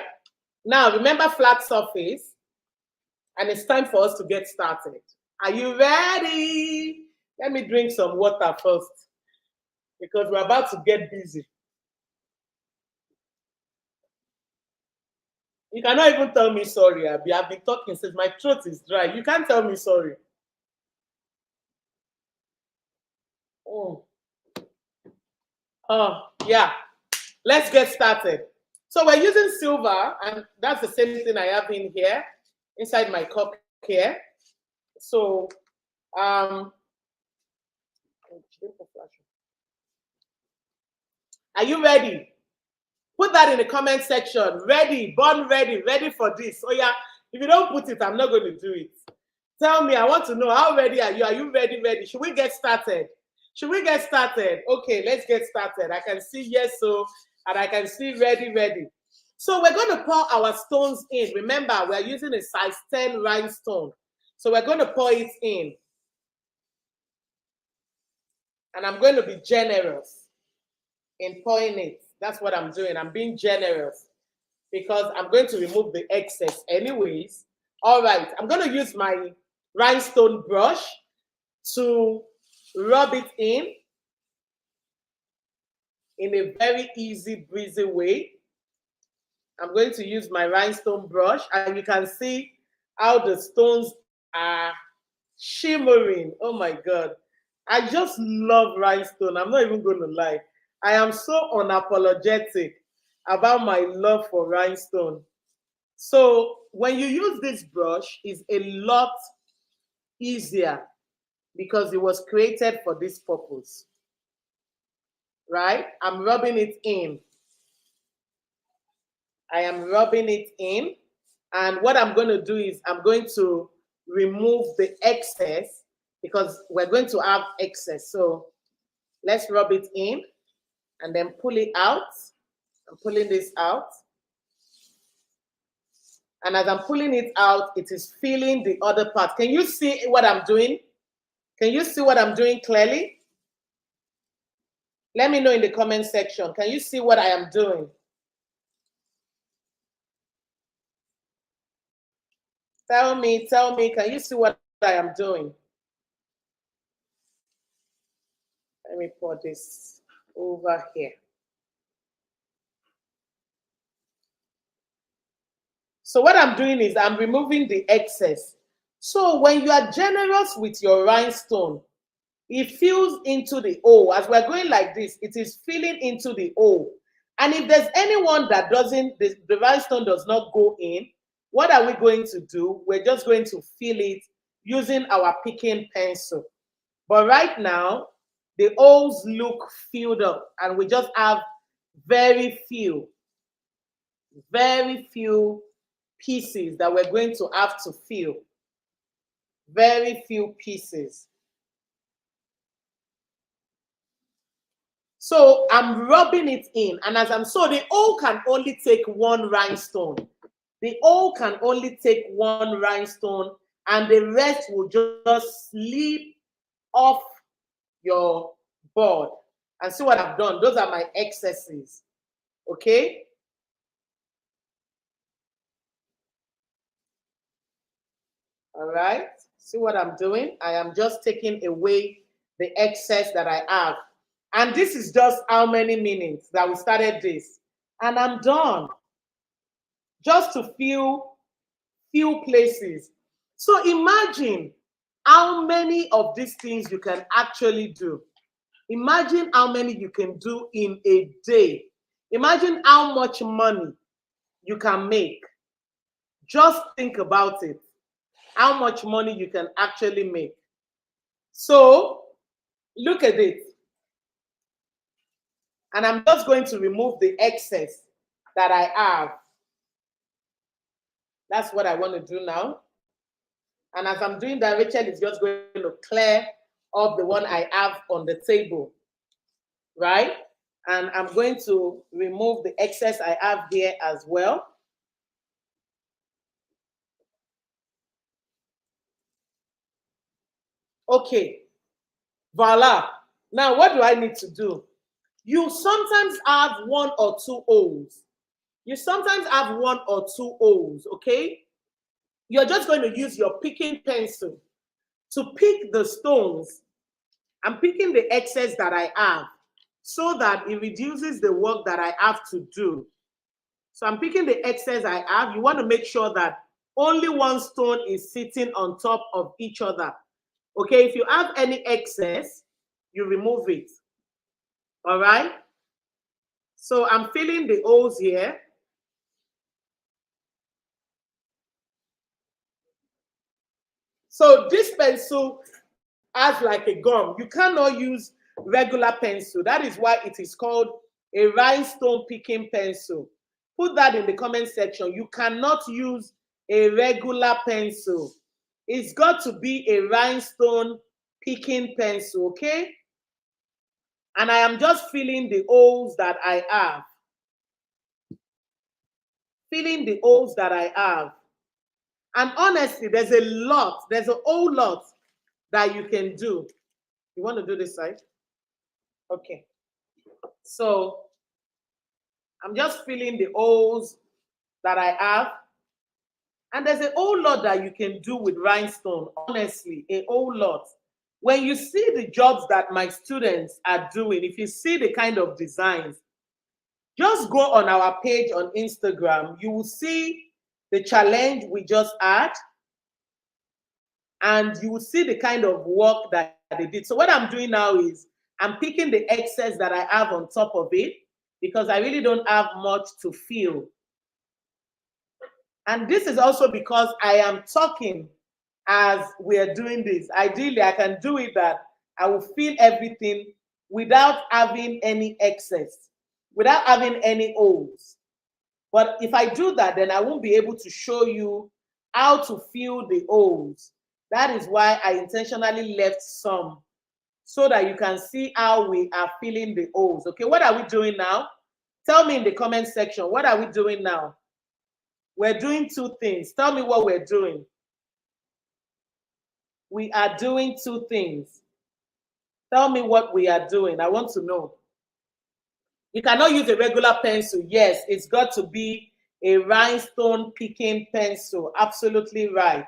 Now, remember flat surface, and it's time for us to get started. Are you ready? Let me drink some water first, because we're about to get busy. You cannot even tell me sorry, Abby. I've been talking since my throat is dry. You can't tell me sorry. Oh, yeah. Let's get started. So we're using silver, and that's the same thing I have in here, inside my cup here. So, are you ready? Put that in the comment section. Ready, born ready, ready for this. Oh yeah, if you don't put it, I'm not going to do it. Tell me, I want to know, how ready are you? Are you ready, ready? Should we get started? Should we get started? Okay, let's get started. I can see yes, so, and I can see ready, ready. So we're going to pour our stones in. Remember, we're using a size 10 rhinestone. So we're going to pour it in. And I'm going to be generous in pouring it. That's what I'm doing. I'm being generous because I'm going to remove the excess anyways. All right, I'm going to use my rhinestone brush to rub it in a very easy, breezy way. I'm going to use my rhinestone brush, and you can see how the stones are shimmering. Oh my God. I just love rhinestone. I'm not even going to lie. I am so unapologetic about my love for rhinestone. So when you use this brush, it's a lot easier because it was created for this purpose. Right? I'm rubbing it in. I am rubbing it in. And what I'm going to do is I'm going to remove the excess because we're going to have excess. So let's rub it in and then pull it out. I'm pulling this out. And as I'm pulling it out, it is feeling the other part. Can you see what I'm doing? Can you see what I'm doing clearly? Let me know in the comment section. Can you see what I am doing? Tell me, can you see what I am doing? Let me pour this over here. So what I'm doing is I'm removing the excess. So when you are generous with your rhinestone, it fills into the hole. As we're going like this, it is filling into the hole. And if there's anyone that doesn't, the rhinestone does not go in, what are we going to do? We're just going to fill it using our picking pencil. But right now, the holes look filled up, and we just have very few pieces that we're going to have to fill. Very few pieces. So I'm rubbing it in, and so the hole can only take one rhinestone. The hole can only take one rhinestone, and the rest will just slip off your board. And see what I've done? Those are my excesses. Okay? All right. See what I'm doing? I am just taking away the excess that I have. And this is just how many minutes that we started this. And I'm done. Just to fill few places. So imagine how many of these things you can actually do. Imagine how many you can do in a day. Imagine how much money you can make. Just think about it. How much money you can actually make. So look at it. And I'm just going to remove the excess that I have. That's what I want to do now. And as I'm doing that, Rachel is just going to clear off the one I have on the table, right? And I'm going to remove the excess I have here as well. Okay, voila. Now, what do I need to do? You sometimes have one or two O's. You sometimes have one or two O's, okay? You're just going to use your picking pencil to pick the stones. I'm picking the excess that I have so that it reduces the work that I have to do. So I'm picking the excess I have. You want to make sure that only one stone is sitting on top of each other. Okay, if you have any excess, you remove it. All right? So I'm filling the holes here. So this pencil has like a gum. You cannot use regular pencil. That is why it is called a rhinestone picking pencil. Put that in the comment section. You cannot use a regular pencil. It's got to be a rhinestone picking pencil, okay? And I am just filling the holes that I have. Filling the holes that I have. And honestly, there's a whole lot that you can do. You want to do this side? Okay. So I'm just filling the holes that I have. And there's a whole lot that you can do with rhinestone, honestly, a whole lot. When you see the jobs that my students are doing, if you see the kind of designs, just go on our page on Instagram. You will see the challenge we just had, and you will see the kind of work that they did. So what I'm doing now is I'm picking the excess that I have on top of it because I really don't have much to fill. And this is also because I am talking as we are doing this. Ideally, I can do it that I will fill everything without having any excess, without having any holes. But if I do that, then I won't be able to show you how to fill the holes. That is why I intentionally left some so that you can see how we are filling the holes. Okay, what are we doing now? Tell me in the comment section, what are we doing now? We're doing two things. Tell me what we're doing. We are doing two things. Tell me what we are doing. I want to know. You cannot use a regular pencil. Yes, it's got to be a rhinestone picking pencil. Absolutely right.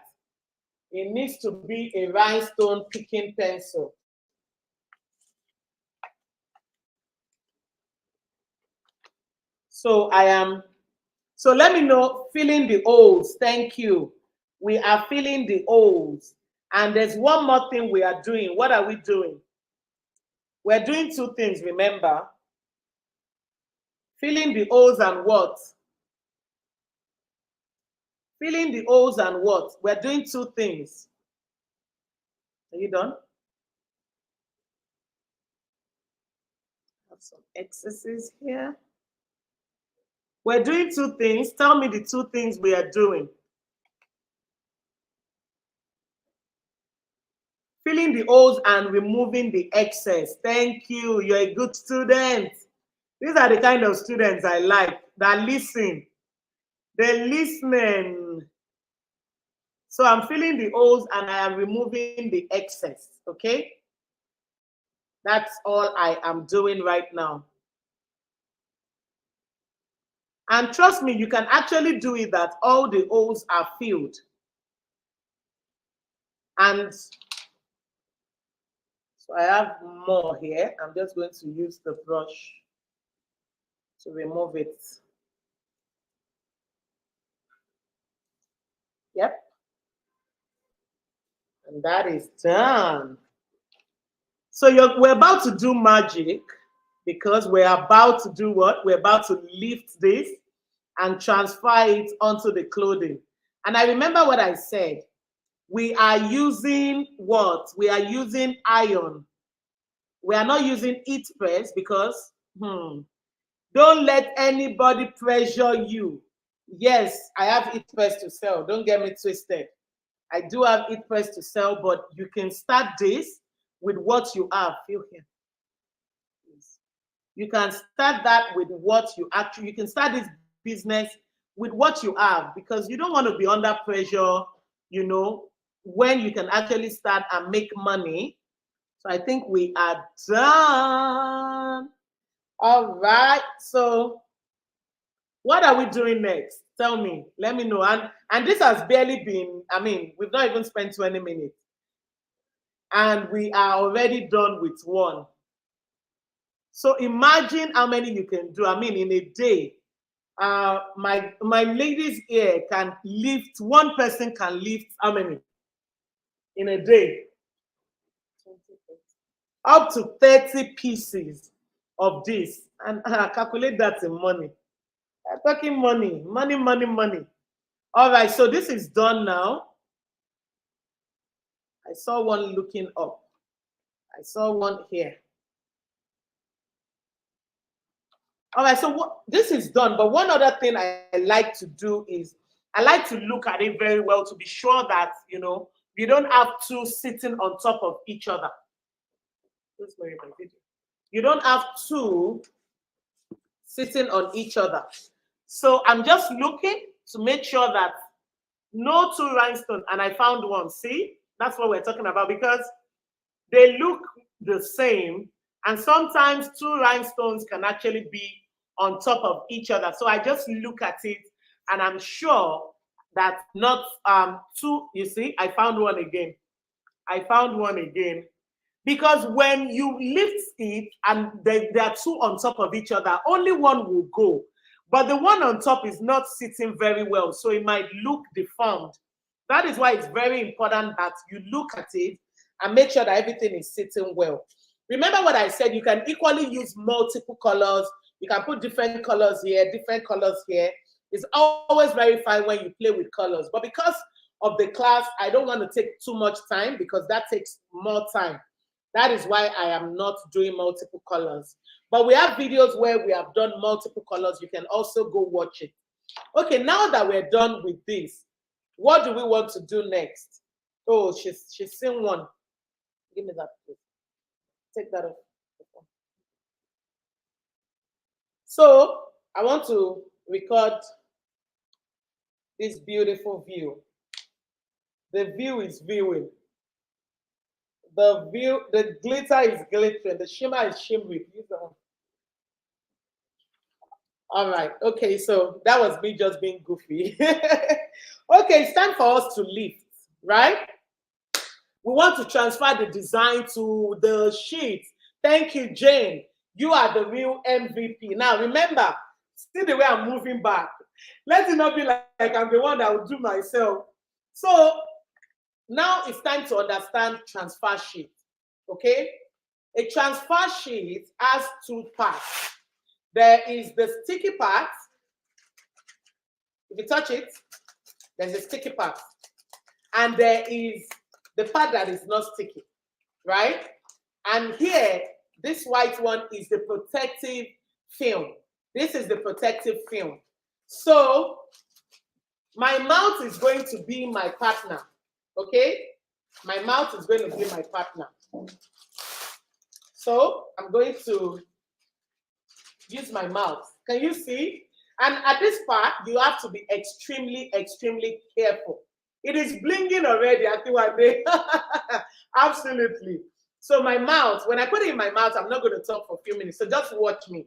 It needs to be a rhinestone picking pencil. So let me know, filling the holes. Thank you. We are filling the holes. And there's one more thing we are doing. What are we doing? We're doing two things, remember? Filling the holes and what? Filling the holes and what? We're doing two things. Are you done? Have some excesses here. We're doing two things. Tell me the two things we are doing. Filling the holes and removing the excess. Thank you. You're a good student. These are the kind of students I like that listen. They're listening. So I'm filling the holes and I am removing the excess. Okay? That's all I am doing right now. And trust me, you can actually do it that all the holes are filled. And so I have more here. I'm just going to use the brush to remove it. Yep. And that is done. So we're about to do magic because we're about to do what? We're about to lift this and transfer it onto the clothing. And I remember what I said. We are using what? We are using iron. We are not using heat press because don't let anybody pressure you. Yes, I have heat press to sell. Don't get me twisted. I do have heat press to sell, but you can start this with what you have. Feel here. You can start that with what you can start this business with what you have, because you don't want to be under pressure, when you can actually start and make money. So I think we are done. All right. So what are we doing next? Tell me. Let me know. And this has barely been, we've not even spent 20 minutes. And we are already done with one. So imagine how many you can do. In a day, my ladies here can lift, one person can lift how many? In a day? Up to 30 pieces of this. And calculate that in money. I'm talking money. Money, money, money. All right, so this is done now. I saw one looking up. I saw one here. All right, so this is done. But one other thing I like to do is I like to look at it very well to be sure that, you don't have two sitting on top of each other. You don't have two sitting on each other. So I'm just looking to make sure that no two rhinestones, and I found one. See, that's what we're talking about, because they look the same, and sometimes two rhinestones can actually be on top of each other. So I just look at it, and I'm sure that not two. You see, I found one again. I found one again. Because when you lift it and there are two on top of each other, only one will go. But the one on top is not sitting very well, so it might look deformed. That is why it's very important that you look at it and make sure that everything is sitting well. Remember what I said, you can equally use multiple colors. You can put different colors here, different colors here. It's always very fine when you play with colors. But because of the class, I don't want to take too much time because that takes more time. That is why I am not doing multiple colors. But we have videos where we have done multiple colors. You can also go watch it. Okay, now that we're done with this, what do we want to do next? Oh, she's seen one. Give me that, please. Take that off. So I want to record this beautiful view. The view is viewing. The glitter is glittering. The shimmer is shimmering. All right. Okay, so that was me just being goofy. Okay, it's time for us to lift, right? We want to transfer the design to the sheet. Thank you, Jane. You are the real MVP. Now, remember, see the way I'm moving back. Let it not be like I'm the one that will do myself. So, now it's time to understand transfer sheet, okay? A transfer sheet has two parts. There is the sticky part. If you touch it, there's a sticky part. And there is the part that is not sticky, right? And here, this white one is the protective film. This is the protective film. So, my mouth is going to be my partner. Okay, my mouth is going to be my partner. So I'm going to use my mouth. Can you see? And at this part, you have to be extremely, extremely careful. It is blinging already. I think absolutely. So my mouth, when I put it in my mouth, I'm not going to talk for a few minutes. So just watch me.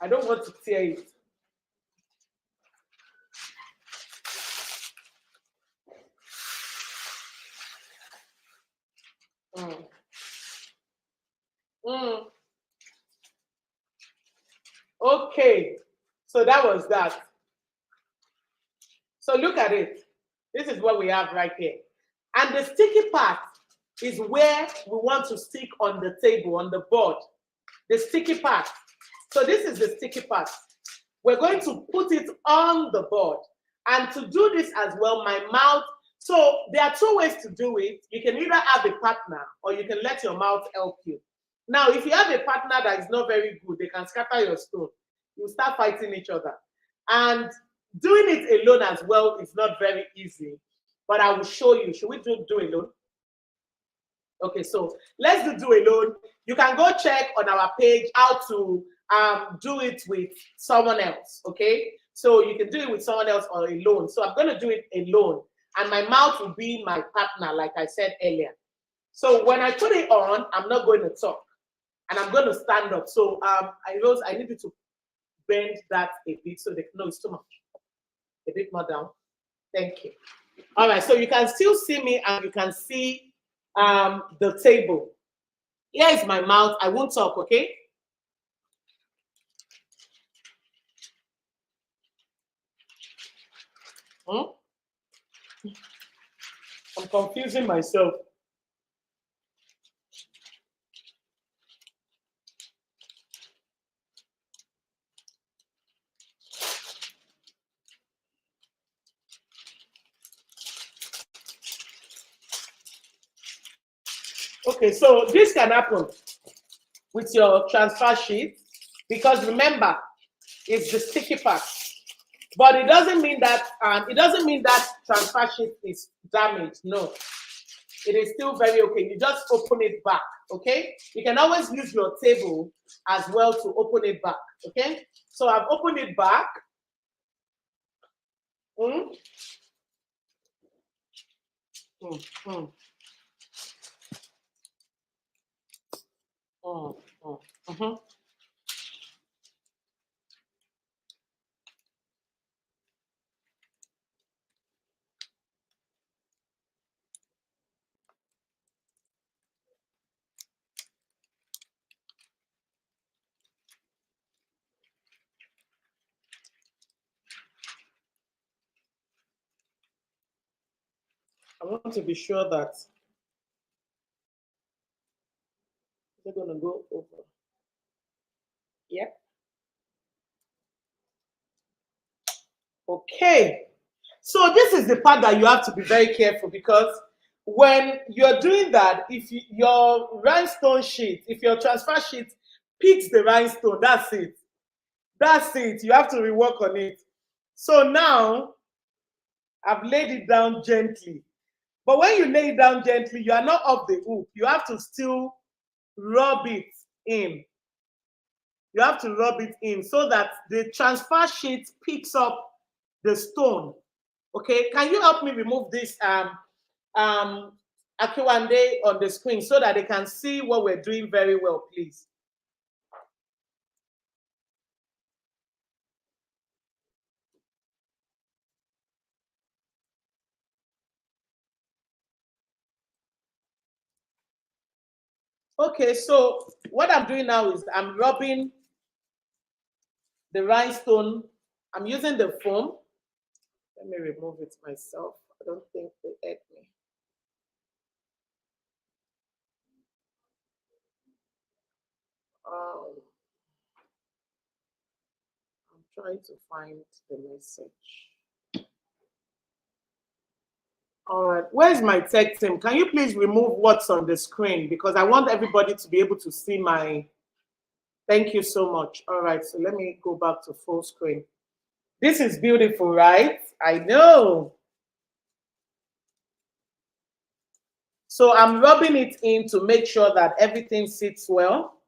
I don't want to tear it. Okay, so that was that. So look at it. This is what we have right here. And the sticky part is where we want to stick on the table, on the board. The sticky part. So this is the sticky part. We're going to put it on the board. And to do this as well, my mouth. So there are two ways to do it. You can either have a partner or you can let your mouth help you. Now, if you have a partner that is not very good, they can scatter your stone. You start fighting each other. And doing it alone as well is not very easy. But I will show you. Should we do alone? Okay, so let's do alone. You can go check on our page how to do it with someone else, okay? So you can do it with someone else or alone. So I'm going to do it alone. And my mouth will be my partner, like I said earlier. So when I put it on, I'm not going to talk. And I'm going to stand up. So I need you to bend that a bit so they know it's too much. A bit more down. Thank you. All right, so you can still see me and you can see the table. Here is my mouth. I won't talk, okay? I'm confusing myself. Okay, so this can happen with your transfer sheet because remember, it's the sticky part. But it doesn't mean that transfer sheet is damaged. No, it is still very okay. You just open it back. Okay, you can always use your table as well to open it back. Okay, so I've opened it back. I want to be sure that they're going to go over. Yep. Okay. So this is the part that you have to be very careful because when you're doing that, if your rhinestone sheet, if your transfer sheet picks the rhinestone, that's it. That's it. You have to rework on it. So now I've laid it down gently. But when you lay it down gently, you are not off the hook. You have to still rub it in. You have to rub it in so that the transfer sheet picks up the stone. Okay, can you help me remove this Akiwande on the screen so that they can see what we're doing very well, please? Okay, so what I'm doing now is I'm rubbing the rhinestone. I'm using the foam. Let me remove it myself. I don't think they hurt me. I'm trying to find the message. All right, where's my tech team? Can you please remove what's on the screen? Because I want everybody to be able to see my, thank you so much. All right, so let me go back to full screen. This is beautiful, right? I know. So I'm rubbing it in to make sure that everything sits well.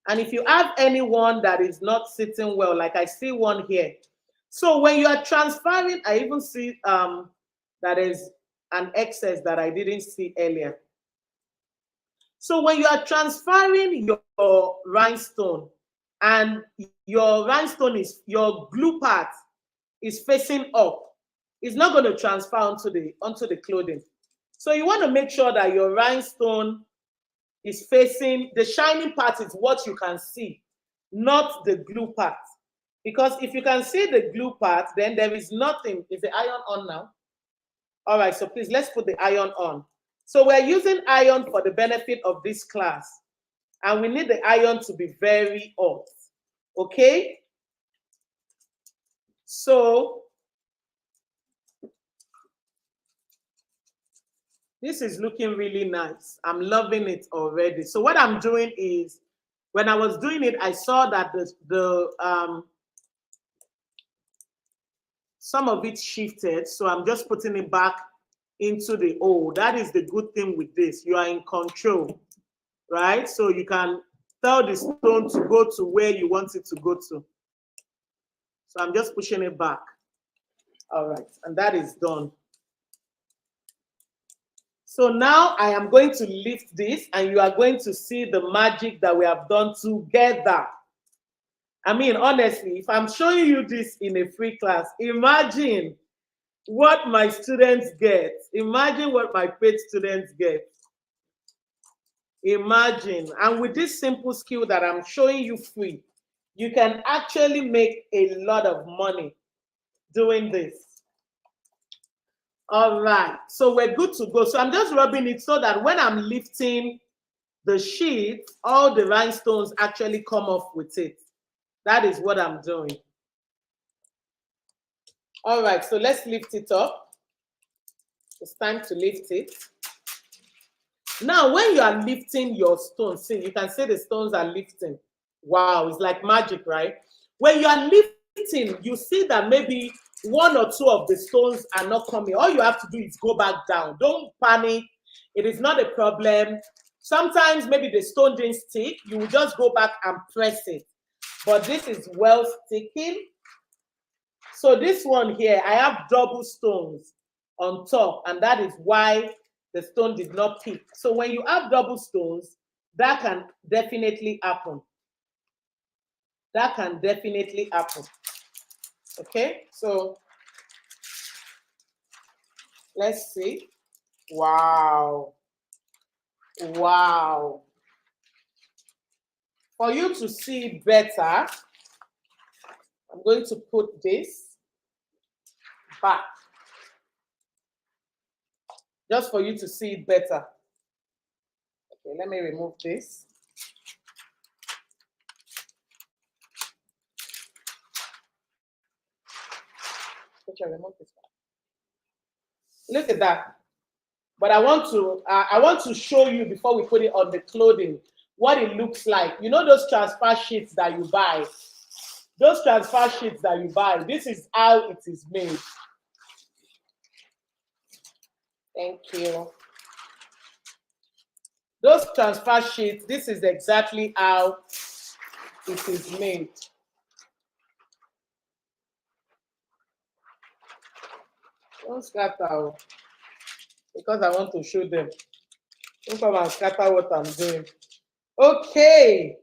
And if you have anyone that is not sitting well, like I see one here. So when you are transferring, I even see that is an excess that I didn't see earlier. So when you are transferring your rhinestone and your rhinestone is, your glue part is facing up, it's not going to transfer onto the clothing. So you want to make sure that your rhinestone is facing, the shining part is what you can see. not the glue part. Because if you can see the glue part, then there is nothing. Is the iron on now? All right, so please, let's put the iron on. So we're using iron for the benefit of this class. And we need the iron to be very hot. Okay? So this is looking really nice. I'm loving it already. So what I'm doing is, when I was doing it, I saw that some of it shifted. So I'm just putting it back into the hole. That is the good thing with this. You are in control, right? So you can tell the stone to go to where you want it to go to. So I'm just pushing it back. All right, and that is done. So now I am going to lift this, and you are going to see the magic that we have done together. I mean, honestly, if I'm showing you this in a free class, imagine what my students get. Imagine what my paid students get. Imagine. And with this simple skill that I'm showing you free, you can actually make a lot of money doing this. All right, so we're good to go. So I'm just rubbing it so that when I'm lifting the sheet, all the rhinestones actually come off with it. That is what I'm doing. All right, so let's lift it up. It's time to lift it. Now, when you are lifting your stones, see, you can see the stones are lifting. Wow, it's like magic, right? When you are lifting, you see that maybe one or two of the stones are not coming. All you have to do is go back down. Don't panic. It is not a problem. Sometimes maybe the stone didn't stick. You will just go back and press it. But this is well sticking. So this one here, I have double stones on top, and that is why the stone did not peak. So when you have double stones, that can definitely happen. That can definitely happen. Okay, so let's see. Wow. Wow. For you to see better, I'm going to put this back, just for you to see it better. Okay, let me remove this. Remove this back. Look at that. But I want to show you before we put it on the clothing what it looks like. You know those transfer sheets that you buy? Those transfer sheets that you buy, this is how it is made. Thank you. Those transfer sheets, this is exactly how it is made. Don't scatter, because I want to show them. Don't come and scatter what I'm doing. Okay.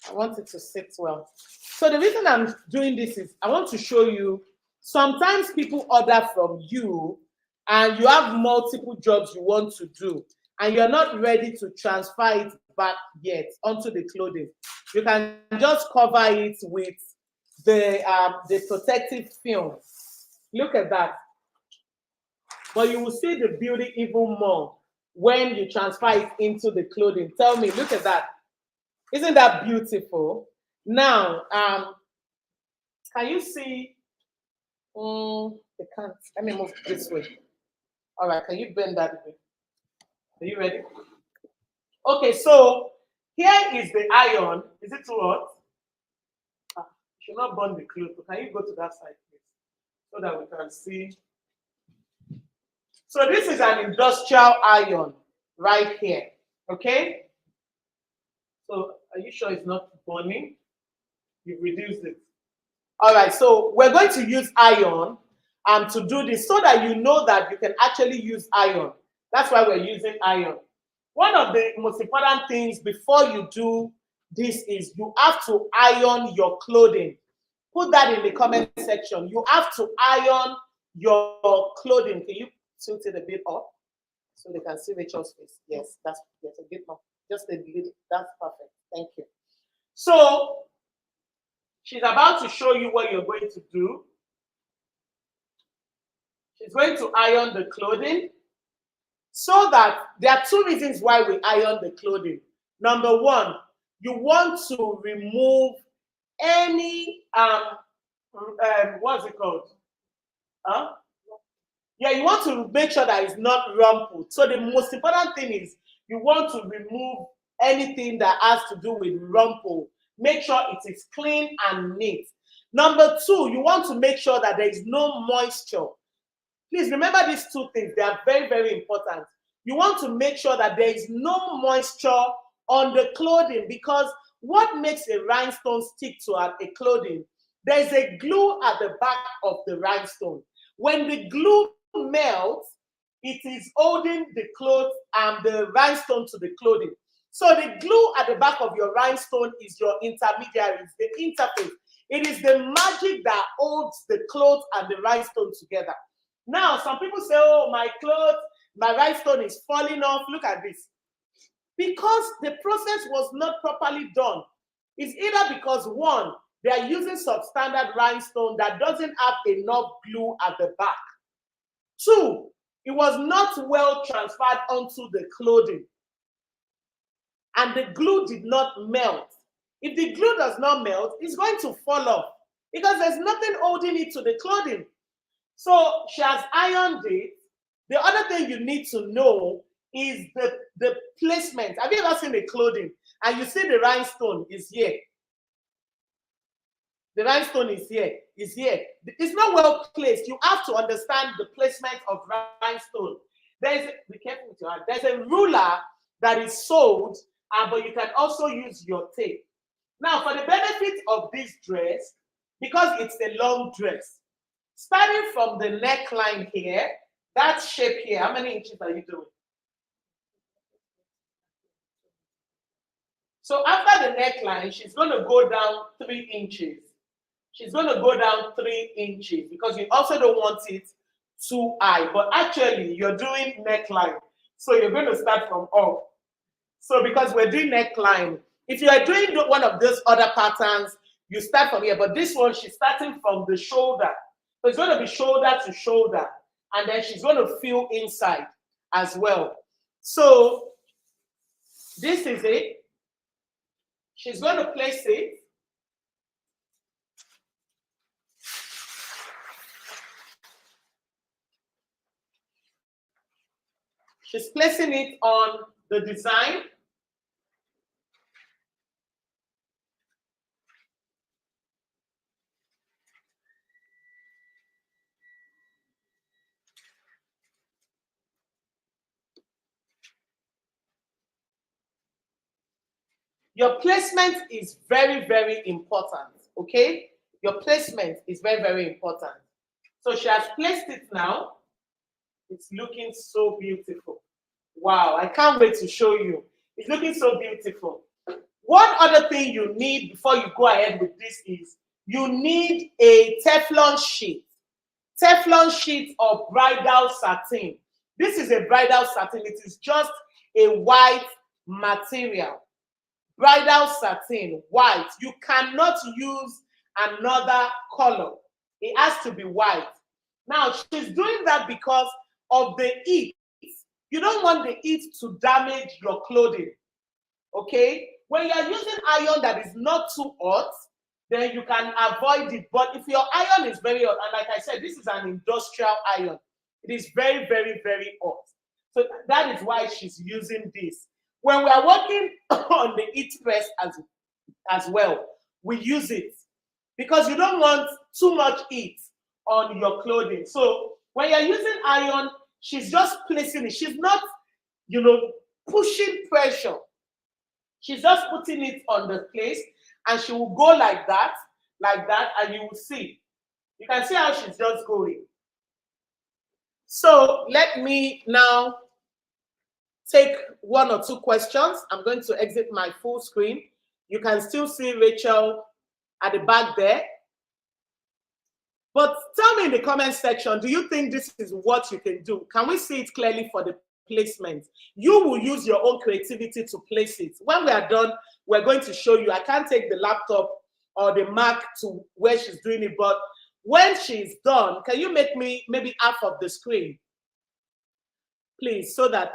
I want it to sit well. So the reason I'm doing this is I want to show you, sometimes people order from you and you have multiple jobs you want to do and you're not ready to transfer it back yet onto the clothing. You can just cover it with the protective film. Look at that. But you will see the beauty even more when you transfer it into the clothing. Tell me, look at that. Isn't that beautiful? Now, can you see? I can't. Let me move this way. All right, can you bend that way? Are you ready? Okay, so here is the iron. Is it too hot? You should not burn the clothes. So can you go to that side, please, so that we can see? So this is an industrial iron right here. Okay. So are you sure it's not burning? You've reduced it. All right, so we're going to use iron to do this so that you know that you can actually use iron. That's why we're using iron. One of the most important things before you do this is you have to iron your clothing. Put that in the comment section. You have to iron your clothing. Can you tilt it a bit up So they can see Rachel's face. Yes, that's a bit more. Just a little. That's perfect. Thank you. So she's about to show you what you're going to do. She's going to iron the clothing. So that there are two reasons why we iron the clothing. Number one, you want to remove any what's it called? Yeah, you want to make sure that it's not rumpled. So the most important thing is you want to remove anything that has to do with rumple. Make sure it is clean and neat. Number two, you want to make sure that there is no moisture. Please remember these two things. They are very, very important. You want to make sure that there is no moisture on the clothing, because what makes a rhinestone stick to a clothing? There's a glue at the back of the rhinestone. When the glue melts, it is holding the cloth and the rhinestone to the clothing. So the glue at the back of your rhinestone is your intermediaries, the interface. It is the magic that holds the cloth and the rhinestone together. Now, some people say, oh, my cloth, my rhinestone is falling off. Look at this. Because the process was not properly done. It's either because, one, they are using substandard rhinestone that doesn't have enough glue at the back. Two, it was not well transferred onto the clothing. And the glue did not melt. If the glue does not melt, it's going to fall off because there's nothing holding it to the clothing. So she has ironed it. The other thing you need to know is the placement. Have you ever seen the clothing and you see the rhinestone is here? The rhinestone is here, is here. It's not well placed. You have to understand the placement of rhinestone. Be careful with your hand. There's a ruler that is sold, but you can also use your tape. Now, for the benefit of this dress, because it's a long dress, starting from the neckline here, that shape here, how many inches are you doing? So after the neckline, she's going to go down 3 inches. She's going to go down 3 inches because you also don't want it too high. But actually, you're doing neckline. So you're going to start from up. So because we're doing neckline, if you are doing one of those other patterns, you start from here. But this one, she's starting from the shoulder. So it's going to be shoulder to shoulder. And then she's going to feel inside as well. So this is it. She's going to place it. She's placing it on the design. Your placement is very, very important, okay? Your placement is very, very important. So she has placed it now. It's looking so beautiful. Wow, I can't wait to show you. It's looking so beautiful. One other thing you need before you go ahead with this is you need a Teflon sheet. Teflon sheet of bridal satin. This is a bridal satin. It is just a white material. Bridal satin, white. You cannot use another color. It has to be white. Now, she's doing that because of the heat. You don't want the heat to damage your clothing, okay? When you're using iron that is not too hot, then you can avoid it. But if your iron is very hot, and like I said, this is an industrial iron. It is very, very, very hot. So that is why she's using this. When we are working on the heat press as well, we use it because you don't want too much heat on your clothing. So when you're using iron, she's just placing it. She's not, pushing pressure. She's just putting it on the place, and she will go like that, and you will see. You can see how she's just going. So let me now take 1 or 2 questions. I'm going to exit my full screen. You can still see Rachel at the back there. But tell me in the comment section, do you think this is what you can do? Can we see it clearly for the placement. You will use your own creativity to place it. When we are done, we're going to show you. I can't take the laptop or the Mac to where she's doing it, but when she's done, can you make me maybe half of the screen, please, so that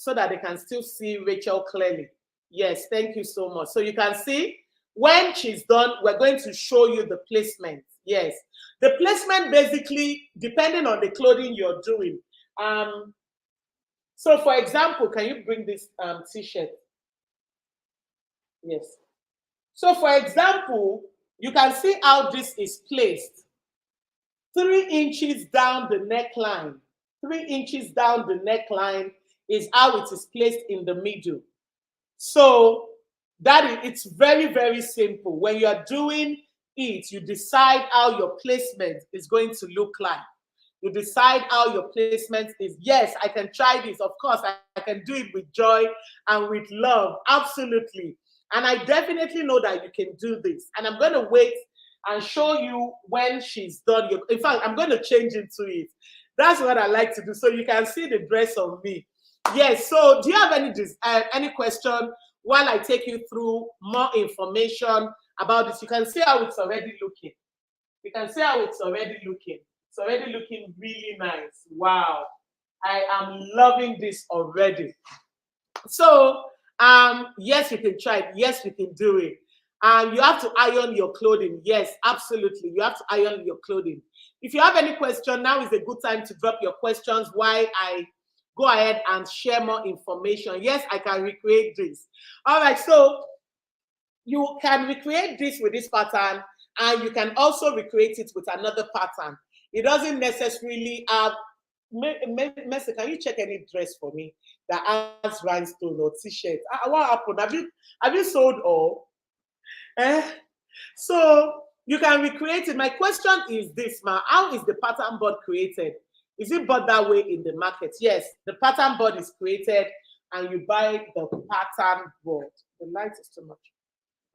they can still see Rachel clearly? Yes, thank you so much. So you can see when she's done, we're going to show you the placement. Yes, the placement basically depending on the clothing you're doing. So for example, can you bring this t-shirt? Yes. So for example, you can see how this is placed. 3 inches down the neckline. 3 inches down the neckline is how it is placed in the middle. So it's very, very simple. When you are doing it, you decide how your placement is going to look like. You decide how your placement is. Yes, I can try this. Of course, I can do it with joy and with love. Absolutely. And I definitely know that you can do this. And I'm going to wait and show you when she's done. In fact, I'm going to change into it. That's what I like to do. So you can see the dress on me. Yes. So do you have any question while I take you through more information about this? You can see how it's already looking. You can see how it's already looking. It's already looking really nice. Wow. I am loving this already. So, yes, you can try it. Yes, you can do it. You have to iron your clothing. Yes, absolutely. You have to iron your clothing. If you have any question, now is a good time to drop your questions while I go ahead and share more information. Yes, I can recreate this. All right, so you can recreate this with this pattern, and you can also recreate it with another pattern. It doesn't necessarily have. Messi, can you check any dress for me that has rhinestone or t-shirt? What happened? Have you sold all? So you can recreate it. My question is this, ma: how is the pattern board created? Is it bought that way in the market? Yes, the pattern board is created, and you buy the pattern board. The light is too much.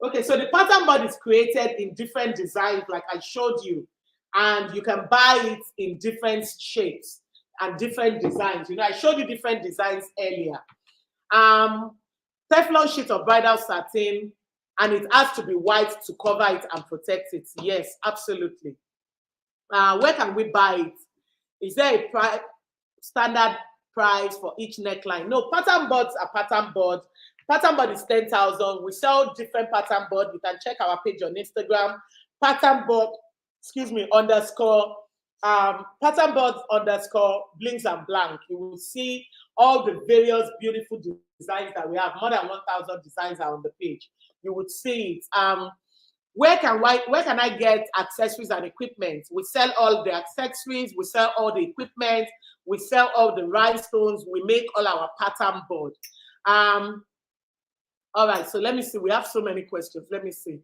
Okay, so the pattern board is created in different designs, like I showed you, and you can buy it in different shapes and different designs. You know, I showed you different designs earlier. Teflon sheet of bridal satin, and it has to be white to cover it and protect it. Yes, absolutely. Where can we buy it? Is there a standard price for each neckline? No, pattern boards are pattern boards. Pattern board is 10,000. We sell different pattern board. You can check our page on Instagram. Pattern board, _ pattern board _ blings and blank. You will see all the various beautiful designs that we have. More than 1,000 designs are on the page. You would see it. Where can I get accessories and equipment? We sell all the accessories, we sell all the equipment, we sell all the rhinestones, we make all our pattern board. All right, so let me see. We have so many questions. Let me see.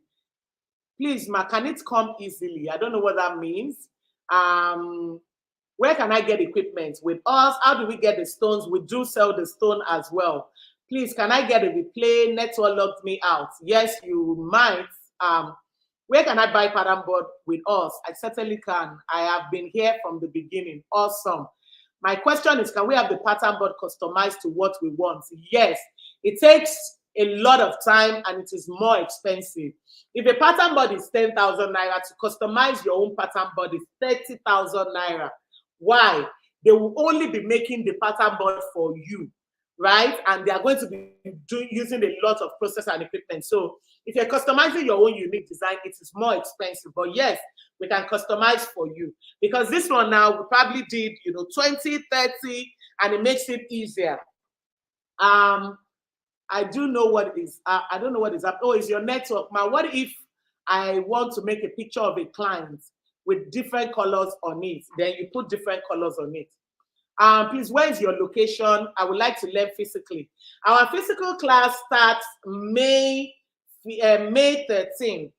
Please, ma, can it come easily? I don't know what that means. Where can I get equipment? With us, how do we get the stones? We do sell the stone as well. Please, can I get a replay? Network locked me out. Yes, you might. Where can I buy pattern board with us? I certainly can. I have been here from the beginning. Awesome. My question is, can we have the pattern board customized to what we want? Yes, it takes a lot of time and it is more expensive. If a pattern board is 10,000 naira, to customize your own pattern board is 30,000 naira. Why? They will only be making the pattern board for you, right? And they are going to be using a lot of process and equipment. So if you're customizing your own unique design, it is more expensive. But yes, we can customize for you. Because this one now, we probably did, 20, 30, and it makes it easier. I do know what it is. I don't know what is up. Oh, it's your network. Ma, what if I want to make a picture of a client with different colors on it? Then you put different colors on it. Please, where is your location? I would like to learn physically. Our physical class starts May 13.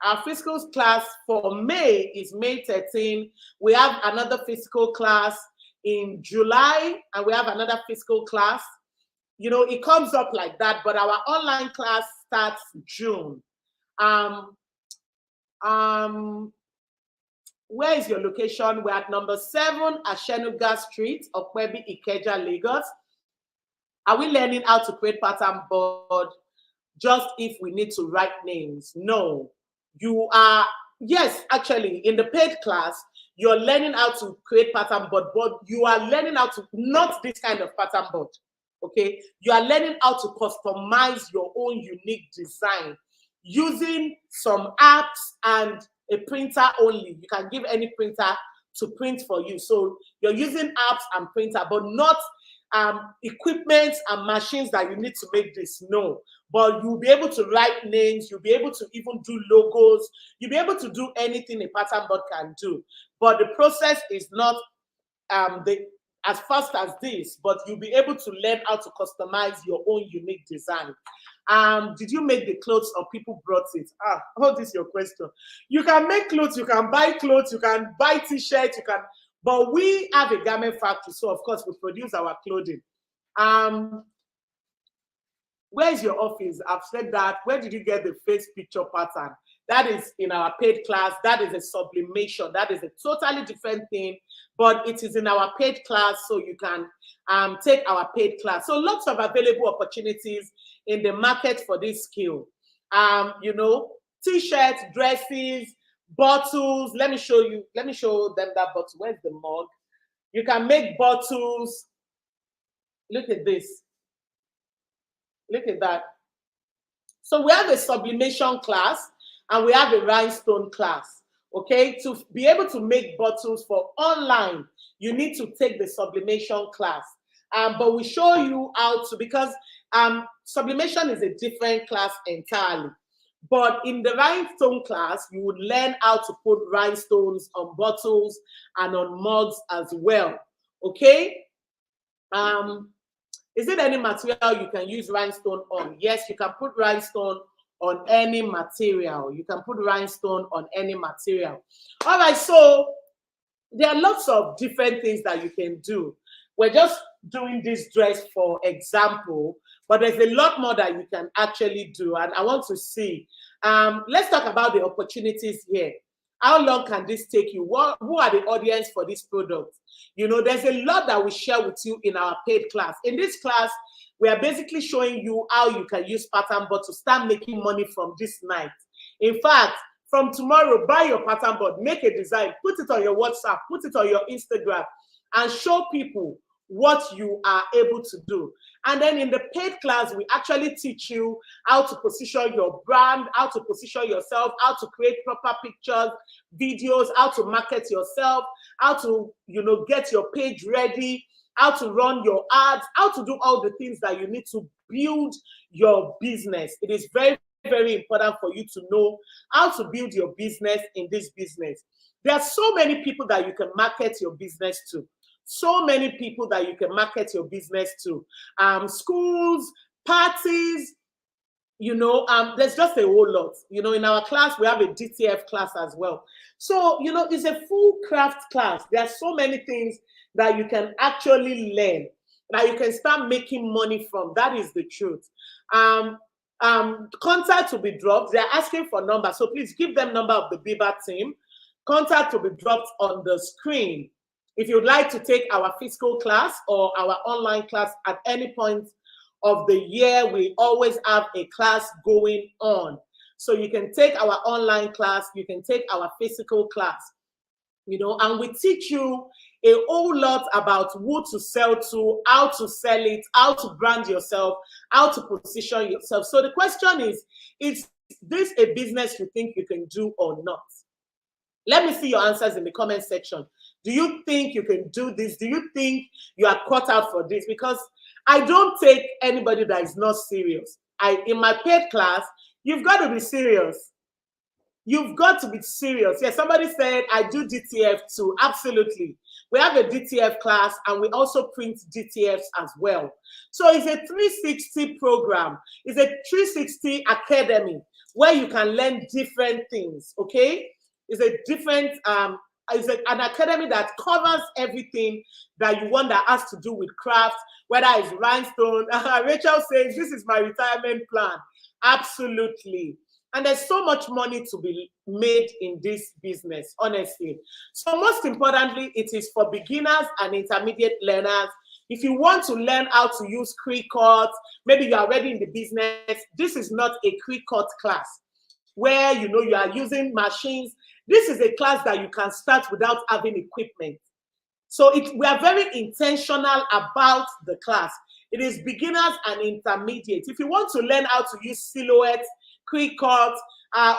Our physical class for May is May 13. We have another physical class in July, and we have another physical class. It comes up like that, but our online class starts June. Where is your location? We're at number 7 Ashenuga Street, Okwebi, Ikeja, Lagos. Are we learning how to create pattern board just if we need to write names? No. You are, yes, actually, in the paid class, you're learning how to create pattern board, but you are learning how to, not this kind of pattern board, okay? You are learning how to customize your own unique design using some apps and a printer only. You can give any printer to print for you. So you're using apps and printer, but not equipment and machines that you need to make this. No, but you'll be able to write names, you'll be able to even do logos, you'll be able to do anything a pattern board can do. But the process is not as fast as this, but you'll be able to learn how to customize your own unique design. Did you make the clothes or people brought it? Hold this your question. You can make clothes, you can buy clothes, you can buy t-shirts, you can, but we have a garment factory, so of course we produce our clothing. Where is your office? I've said that. Where did you get the face picture pattern? That is in our paid class. That is a sublimation. That is a totally different thing, but it is in our paid class, so you can take our paid class. So lots of available opportunities in the market for this skill. You know, t-shirts, dresses, bottles. Let me show you. Let me show them that bottle. Where's the mug? You can make bottles. Look at this. Look at that. So we have a sublimation class and we have a rhinestone class. Okay, to be able to make bottles for online, you need to take the sublimation class. But we show you how to, because sublimation is a different class entirely. But in the rhinestone class, you would learn how to put rhinestones on bottles and on mugs as well. Okay. Is it any material you can use rhinestone on? Yes, you can put rhinestone on any material. You can put rhinestone on any material. All right, so there are lots of different things that you can do. We're just doing this dress for example, but there's a lot more that you can actually do. And I want to see, let's talk about the opportunities here. How long can this take you? Who are the audience for this product? You know, there's a lot that we share with you in our paid class. In this class, we are basically showing you how you can use pattern board to start making money from this night. In fact, from tomorrow, buy your pattern board, make a design, put it on your WhatsApp, put it on your Instagram, and show people what you are able to do. And then in the paid class, we actually teach you how to position your brand, how to position yourself, how to create proper pictures, videos, how to market yourself, how to, you know, get your page ready, how to run your ads, how to do all the things that you need to build your business. It is very, very important for you to know how to build your business in this business. There are so many people that you can market your business to. So many people that you can market your business to. Schools, parties, you know, there's just a whole lot. You know, in our class, we have a DTF class as well. So, you know, it's a full craft class. There are so many things that you can actually learn, that you can start making money from. That is the truth. Contact will be dropped. They're asking for numbers. So please give them number of the Biba team. Contact will be dropped on the screen. If you'd like to take our physical class or our online class at any point of the year, we always have a class going on. So you can take our online class, you can take our physical class, you know, and we teach you a whole lot about who to sell to, how to sell it, how to brand yourself, how to position yourself. So the question is this a business you think you can do or not? Let me see your answers in the comment section. Do you think you can do this? Do you think you are caught out for this? Because I don't take anybody that is not serious. In my paid class, you've got to be serious. You've got to be serious. Yeah, somebody said, I do DTF too. Absolutely. We have a DTF class and we also print DTFs as well. So it's a 360 program. It's a 360 academy where you can learn different things, okay? It's a different, it's an academy that covers everything that you want that has to do with craft, whether it's rhinestone. Rachel says, this is my retirement plan. Absolutely. And there's so much money to be made in this business, honestly. So most importantly, it is for beginners and intermediate learners. If you want to learn how to use Cricut, maybe you are already in the business, this is not a Cricut class where you are using machines. This is a class that you can start without having equipment. So we are very intentional about the class. It is beginners and intermediate. If you want to learn how to use Silhouette, Cricut,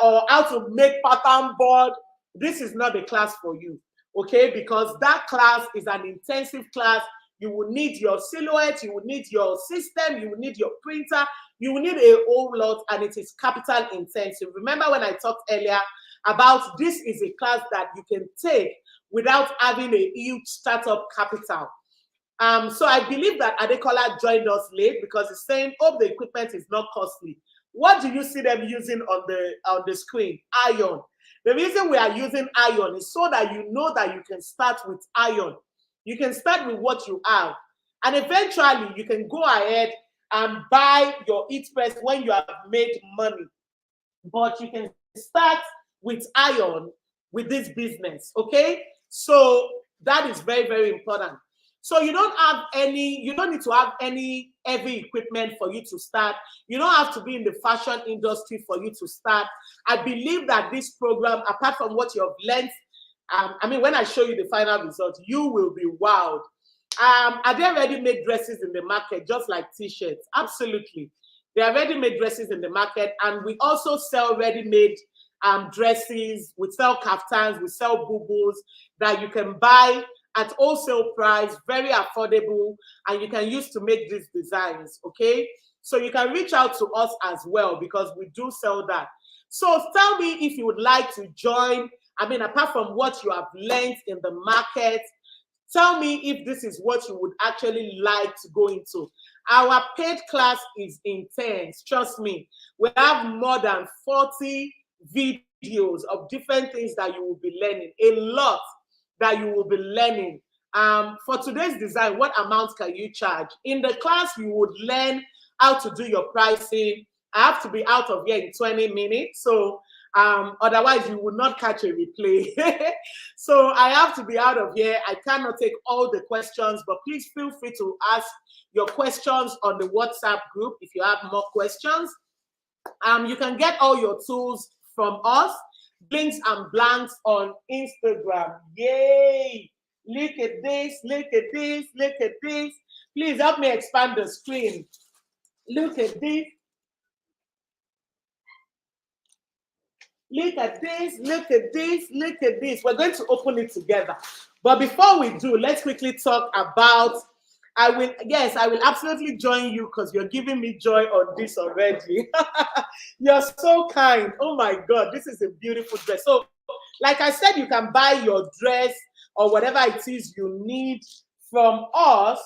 or how to make pattern board, this is not the class for you, okay? Because that class is an intensive class. You will need your Silhouette, you will need your system, you will need your printer, you will need a whole lot, and it is capital intensive. Remember when I talked earlier about this is a class that you can take without having a huge startup capital. So I believe that Adekola joined us late because he's saying, oh, the equipment is not costly. What do you see them using on the screen? Iron. The reason we are using iron is so that you know that you can start with iron. You can start with what you have. And eventually you can go ahead and buy your heat press when you have made money. But you can start with iron with this business, okay? So that is very, very important. So you don't need to have any heavy equipment for you to start. You don't have to be in the fashion industry for you to start. I believe that this program, apart from what you have learned, when I show you the final result, you will be wowed. Are there ready-made dresses in the market, just like t-shirts? Absolutely. There are ready-made dresses in the market, and we also sell ready-made dresses. We sell kaftans, we sell bubbles that you can buy at wholesale price, very affordable, and you can use to make these designs, okay? So you can reach out to us as well because we do sell that. So tell me if you would like to join. Apart from what you have learned in the market, tell me if this is what you would actually like to go into. Our paid class is intense, trust me. We have more than 40 videos of different things that you will be learning, a lot that you will be learning. For today's design, what amount can you charge? In the class, you would learn how to do your pricing. I have to be out of here in 20 minutes, so otherwise you will not catch a replay. So I have to be out of here. I cannot take all the questions, but please feel free to ask your questions on the WhatsApp group if you have more questions. You can get all your tools from us, Blinks and Blanks on Instagram. Yay! Look at this, look at this, look at this. Please help me expand the screen. Look at this. Look at this, look at this, look at this. We're going to open it together. But before we do, let's quickly talk about, I will absolutely join you because you're giving me joy on this already. You're so kind. Oh my God, this is a beautiful dress. So, like I said, you can buy your dress or whatever it is you need from us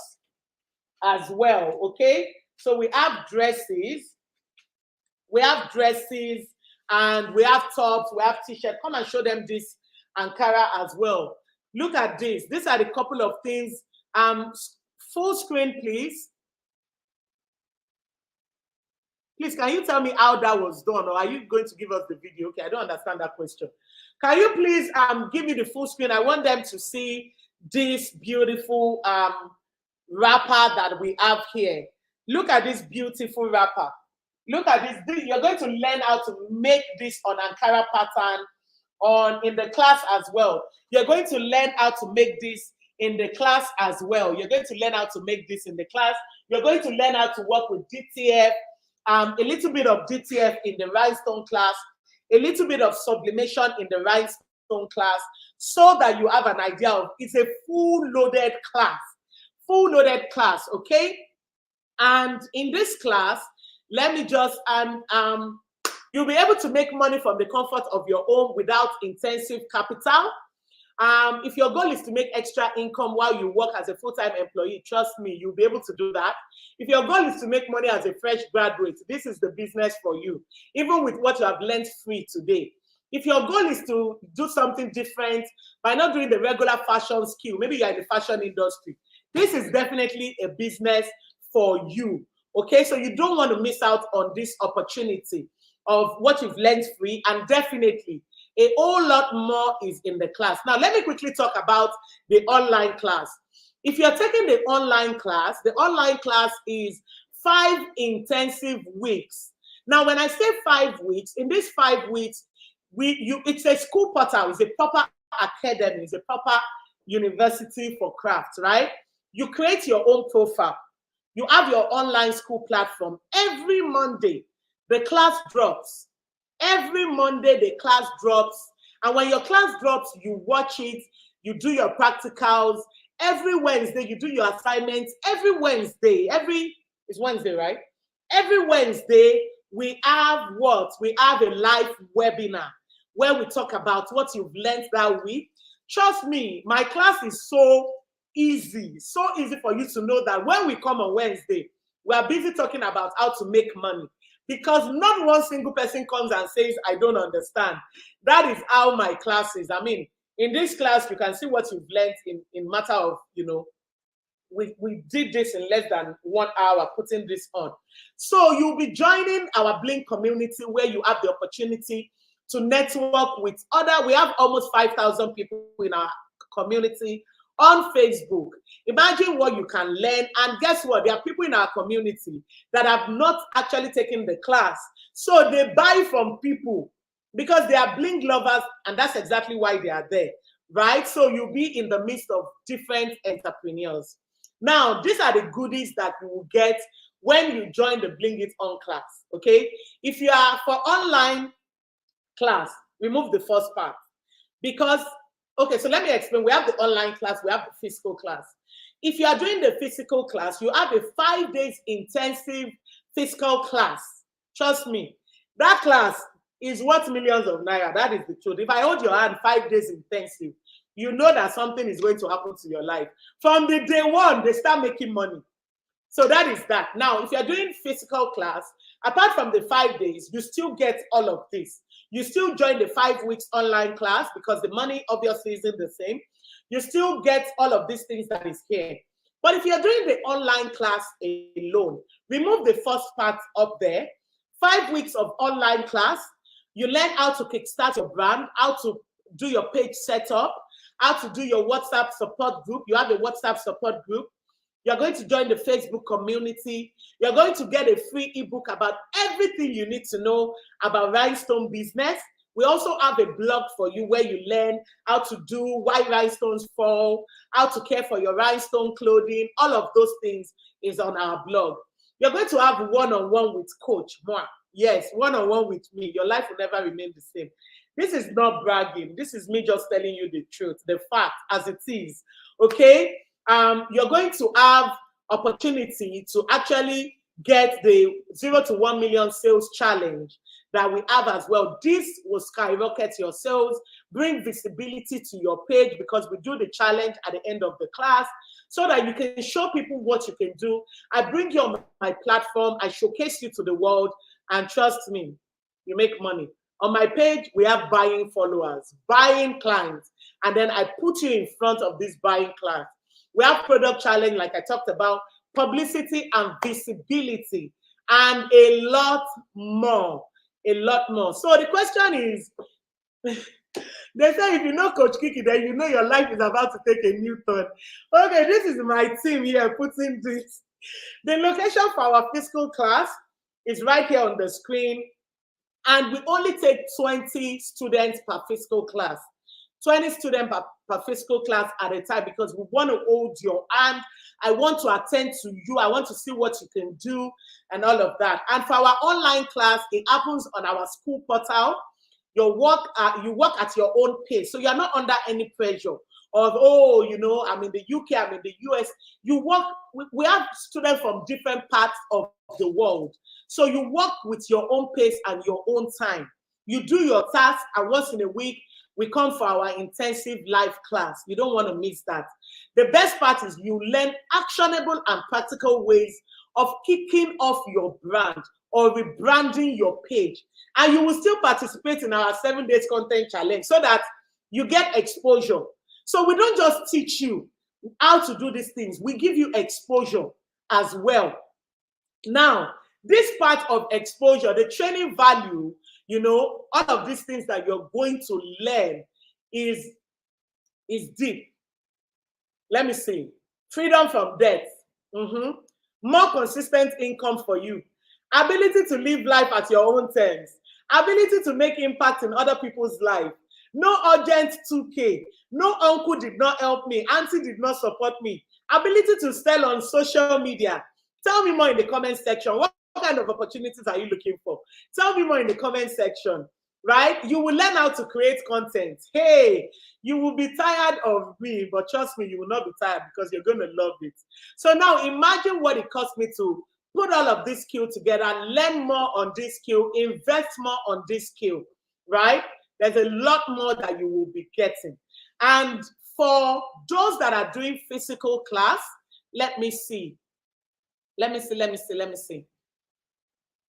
as well, okay? So we have dresses. And we have tops, we have t-shirts. Come and show them this Ankara as well. Look at this. These are the couple of things. Full screen, please. Please, can you tell me how that was done? Or are you going to give us the video? Okay, I don't understand that question. Can you please give me the full screen? I want them to see this beautiful wrapper that we have here. Look at this beautiful wrapper. Look at this. You're going to learn how to make this on Ankara pattern in the class as well. You're going to learn how to make this in the class as well. You're going to learn how to make this in the class. You're going to learn how to work with DTF, a little bit of DTF in the Rhinestone class, a little bit of sublimation in the Rhinestone class, so that you have an idea of it's a full-loaded class, okay? And in this class, let me just, you'll be able to make money from the comfort of your home without intensive capital. If your goal is to make extra income while you work as a full-time employee, trust me, you'll be able to do that. If your goal is to make money as a fresh graduate, this is the business for you, even with what you have learned free today. If your goal is to do something different by not doing the regular fashion skill, maybe you're in the fashion industry, this is definitely a business for you. Okay, so you don't want to miss out on this opportunity of what you've learned free, and definitely a whole lot more is in the class. Now, let me quickly talk about the online class. If you're taking the online class is 5 intensive weeks. Now, when I say 5 weeks, in these 5 weeks, it's a school portal, it's a proper academy, it's a proper university for crafts, right? You create your own profile. You have your online school platform. Every Monday, the class drops. Every Monday, the class drops. And when your class drops, you watch it, you do your practicals. Every Wednesday, you do your assignments. Every Wednesday, it's Wednesday, right? Every Wednesday, we have what? We have a live webinar where we talk about what you've learned that week. Trust me, my class is so easy for you to know that when we come on Wednesday, we are busy talking about how to make money, because not one single person comes and says, I don't understand. That is how my class is. I mean, in this class, you can see what you've learned in matter of, we did this in less than 1 hour, putting this on. So you'll be joining our Blink community where you have the opportunity to network with we have almost 5,000 people in our community on Facebook. Imagine what you can learn. And guess what? There are people in our community that have not actually taken the class. So they buy from people because they are Blink lovers, and that's exactly why they are there, right? So you'll be in the midst of different entrepreneurs. Now, these are the goodies that you will get when you join the Blink It On class, okay? If you are for online class, remove the first part. Because, okay, so let me explain. We have the online class, we have the physical class. If you are doing the physical class, you have a 5 days intensive physical class. Trust me, that class is worth millions of naira. That is the truth. If I hold your hand 5 days intensive, you know that something is going to happen to your life. From the day one, they start making money. So that is that. Now, if you're doing physical class, apart from the 5 days, you still get all of this. You still join the 5 weeks online class because the money obviously isn't the same. You still get all of these things that is here. But if you're doing the online class alone, remove the first part up there. 5 weeks of online class, you learn how to kickstart your brand, how to do your page setup, how to do your WhatsApp support group. You have a WhatsApp support group. You're going to join the Facebook community. You're going to get a free ebook about everything you need to know about rhinestone business. We also have a blog for you where you learn how to do why rhinestones fall, how to care for your rhinestone clothing. All of those things is on our blog. You're going to have one-on-one with Coach Moi. Yes, one-on-one with me. Your life will never remain the same. This is not bragging. This is me just telling you the truth, the fact as it is. Okay? You're going to have opportunity to actually get the 0 to 1 million sales challenge that we have as well. This will skyrocket your sales, bring visibility to your page, because we do the challenge at the end of the class so that you can show people what you can do. I bring you on my platform, I showcase you to the world, and trust me, you make money. On my page, we have buying followers, buying clients, and then I put you in front of this buying client. We have product challenge, like I talked about, publicity and visibility, and a lot more, a lot more. So the question is, they say if you know Coach Kiki, then you know your life is about to take a new turn. Okay, this is my team here putting this. The location for our physical class is right here on the screen, and we only take 20 students per physical class. 20 students per physical class at a time, because we want to hold your hand. I want to attend to you. I want to see what you can do and all of that. And for our online class, it happens on our school portal. You work at your own pace. So you're not under any pressure of, oh, you know, I'm in the UK, I'm in the US. You work, we have students from different parts of the world. So you work with your own pace and your own time. You do your tasks, and once in a week, we come for our intensive live class. You don't want to miss that. The best part is you learn actionable and practical ways of kicking off your brand or rebranding your page. And you will still participate in our 7 days content challenge so that you get exposure. So we don't just teach you how to do these things. We give you exposure as well. Now, this part of exposure, the training value, you know, all of these things that you're going to learn is deep. Let me see. freedom from debt, more consistent income for you, ability to live life at your own terms, ability to make impact in other people's life, no urgent 2K, no uncle did not help me, auntie did not support me, ability to sell on social media. Tell me more in the comment section. What kind of opportunities are you looking for? Tell me more in the comment section, right? You will learn how to create content. Hey, you will be tired of me, but trust me, you will not be tired because you're going to love it. So now imagine what it cost me to put all of this skill together, learn more on this skill, invest more on this skill, right? There's a lot more that you will be getting. And for those that are doing physical class, let me see.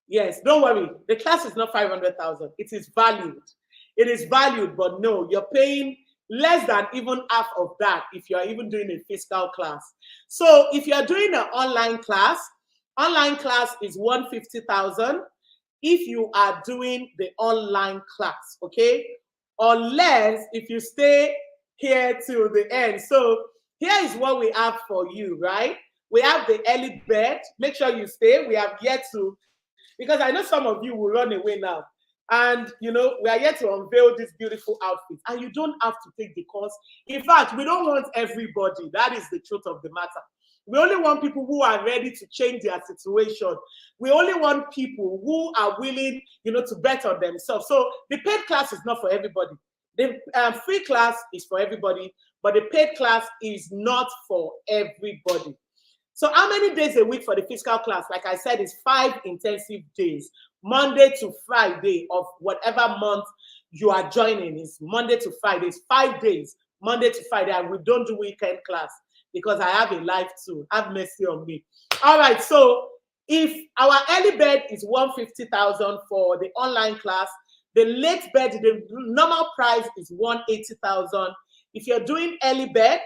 Yes, don't worry. The class is not 500,000. It is valued. It is valued, but no, you're paying less than even half of that if you're even doing a physical class. So if you're doing an online class is 150,000 if you are doing the online class, okay? Unless if you stay here till the end. So here is what we have for you, right? We have the early bird. Make sure you stay. We have yet to, because I know some of you will run away now. And, you know, we are yet to unveil this beautiful outfit. And you don't have to take the course. In fact, we don't want everybody. That is the truth of the matter. We only want people who are ready to change their situation. We only want people who are willing, you know, to bet on themselves. So the paid class is not for everybody. The free class is for everybody, but the paid class is not for everybody. So how many days a week for the physical class? Like I said, it's 5 intensive days, Monday to Friday of whatever month you are joining. It's Monday to Friday. It's 5 days, Monday to Friday. And we don't do weekend class because I have a life too. Have mercy on me. All right. So if our early bird is 150,000 for the online class, the late bird, the normal price is 180,000. If you're doing early bird,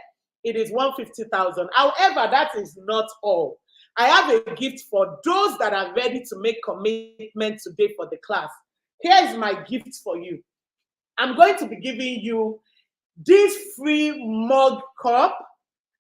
it is 150,000. However, that is not all. I have a gift for those that are ready to make commitment today for the class. Here is my gift for you. I'm going to be giving you this free mug cup,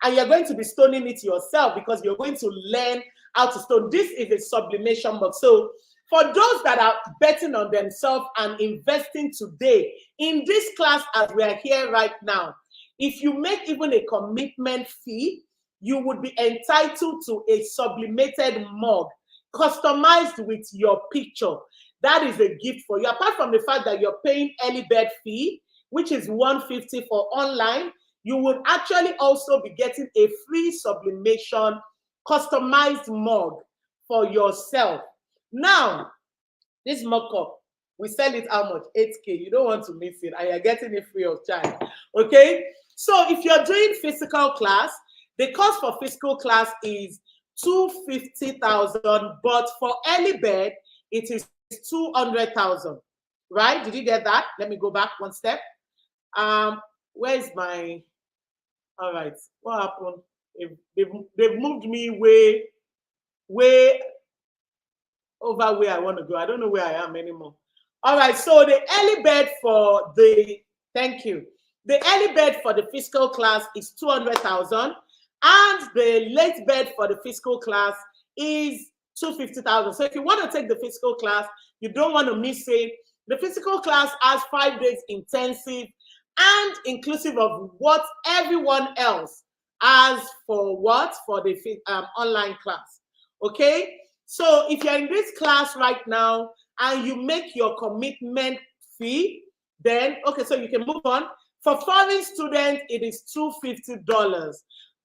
and you're going to be stoning it yourself because you're going to learn how to stone. This is a sublimation mug. So for those that are betting on themselves and investing today in this class as we are here right now, if you make even a commitment fee, you would be entitled to a sublimated mug customized with your picture. That is a gift for you. Apart from the fact that you're paying early bird fee, which is 150 for online, you would actually also be getting a free sublimation customized mug for yourself. Now, this mug cup, we sell it how much? 8K. You don't want to miss it, and you're getting it free of charge. Okay? So if you're doing physical class, the cost for physical class is 250,000, but for early bird, it is 200,000. Right? Did you get that? Let me go back one step. Where's my? All right. What happened? They've moved me way over where I want to go. I don't know where I am anymore. All right. So the early bird for the The early bird for the physical class is 200,000, and the late bird for the physical class is 250,000. So if you want to take the physical class, you don't want to miss it. The physical class has 5 days intensive and inclusive of what everyone else has for the online class. Okay, so if you're in this class right now and you make your commitment fee, then okay, so you can move on. For foreign students, it is $250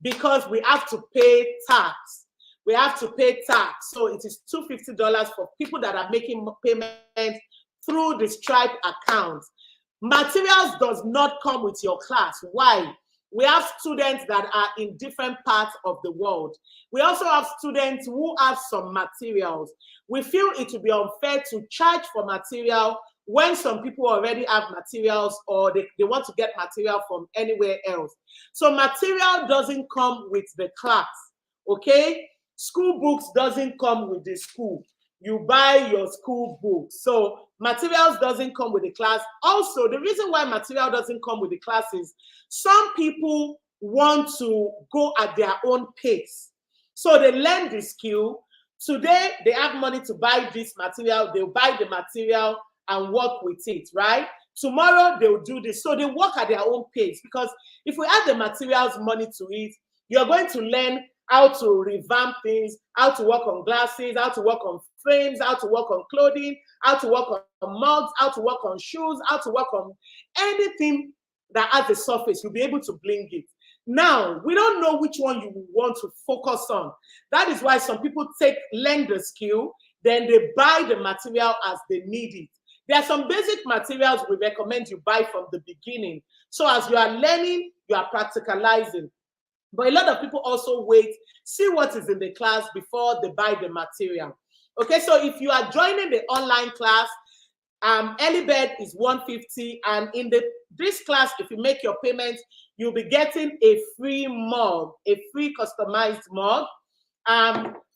because we have to pay tax. We have to pay tax. So it is $250 for people that are making payments through the Stripe account. Materials does not come with your class. Why? We have students that are in different parts of the world. We also have students who have some materials. We feel it would be unfair to charge for material when some people already have materials or they want to get material from anywhere else. So material doesn't come with the class, okay? School books doesn't come with the school. You buy your school books. So materials doesn't come with the class. Also, the reason why material doesn't come with the class is some people want to go at their own pace. So they learn the skill. Today, they have money to buy this material. They'll buy the material and work with it, right? Tomorrow, they'll do this. So they work at their own pace, because if we add the materials money to it, you're going to learn how to revamp things, how to work on glasses, how to work on frames, how to work on clothing, how to work on mugs, how to work on shoes, how to work on anything that has a surface. You'll be able to bling it. Now, we don't know which one you want to focus on. That is why some people learn the skill, then they buy the material as they need it. There are some basic materials we recommend you buy from the beginning. So as you are learning, you are practicalizing. But a lot of people also wait, see what is in the class before they buy the material. Okay, so if you are joining the online class, early bird is $150, and in this class, if you make your payments, you'll be getting a free mug, a free customized mug.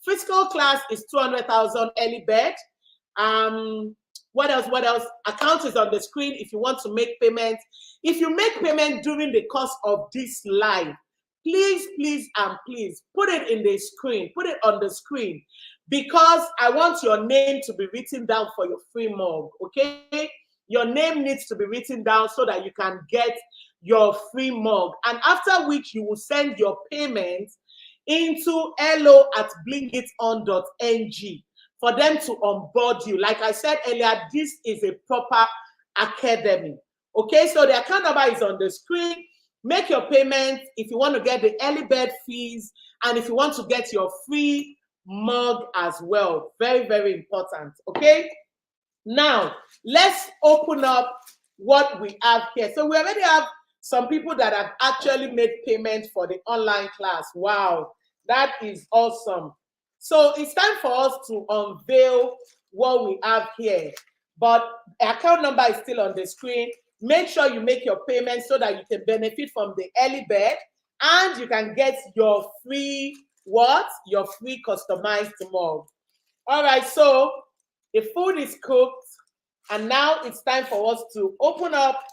Physical class is 200,000 early bird. What else? Account is on the screen if you want to make payments. If you make payment during the course of this live, please put it in the screen, put it on the screen, because I want your name to be written down for your free mug, okay? Your name needs to be written down so that you can get your free mug, and after which you will send your payment into hello@blingiton.ng for them to onboard you. Like I said earlier, this is a proper academy, okay? So the account number is on the screen. Make your payment if you want to get the early bird fees, and if you want to get your free mug as well. Very, very important, okay? Now, let's open up what we have here. So we already have some people that have actually made payment for the online class. Wow, that is awesome. So it's time for us to unveil what we have here. But account number is still on the screen. Make sure you make your payment so that you can benefit from the early bird, and you can get your free what? Your free customized mug. All right, so the food is cooked, and now it's time for us to open up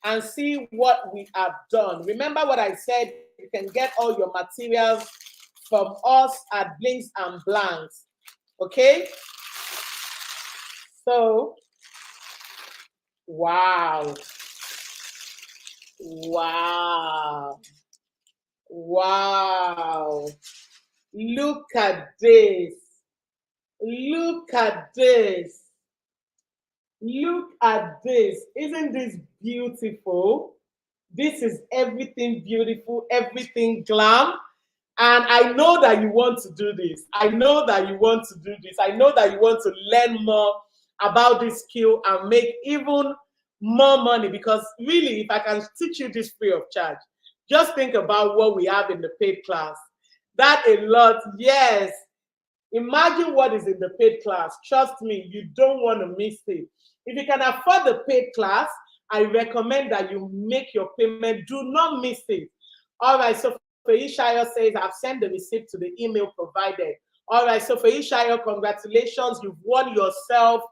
and see what we have done. Remember what I said, you can get all your materials from us at Blinks and Blanks, okay? So, wow. Look at this. Look at this. Look at this. Isn't this beautiful? This is everything beautiful, everything glam. And I know that you want to do this. I know that you want to do this. I know that you want to learn more about this skill and make even more money, because really, if I can teach you this free of charge, just think about what we have in the paid class. That a lot, yes. Imagine what is in the paid class. Trust me, you don't want to miss it. If you can afford the paid class, I recommend that you make your payment. Do not miss it. All right, so Feishayo says, I've sent the receipt to the email provided. All right, so Feishayo, congratulations. You've won yourself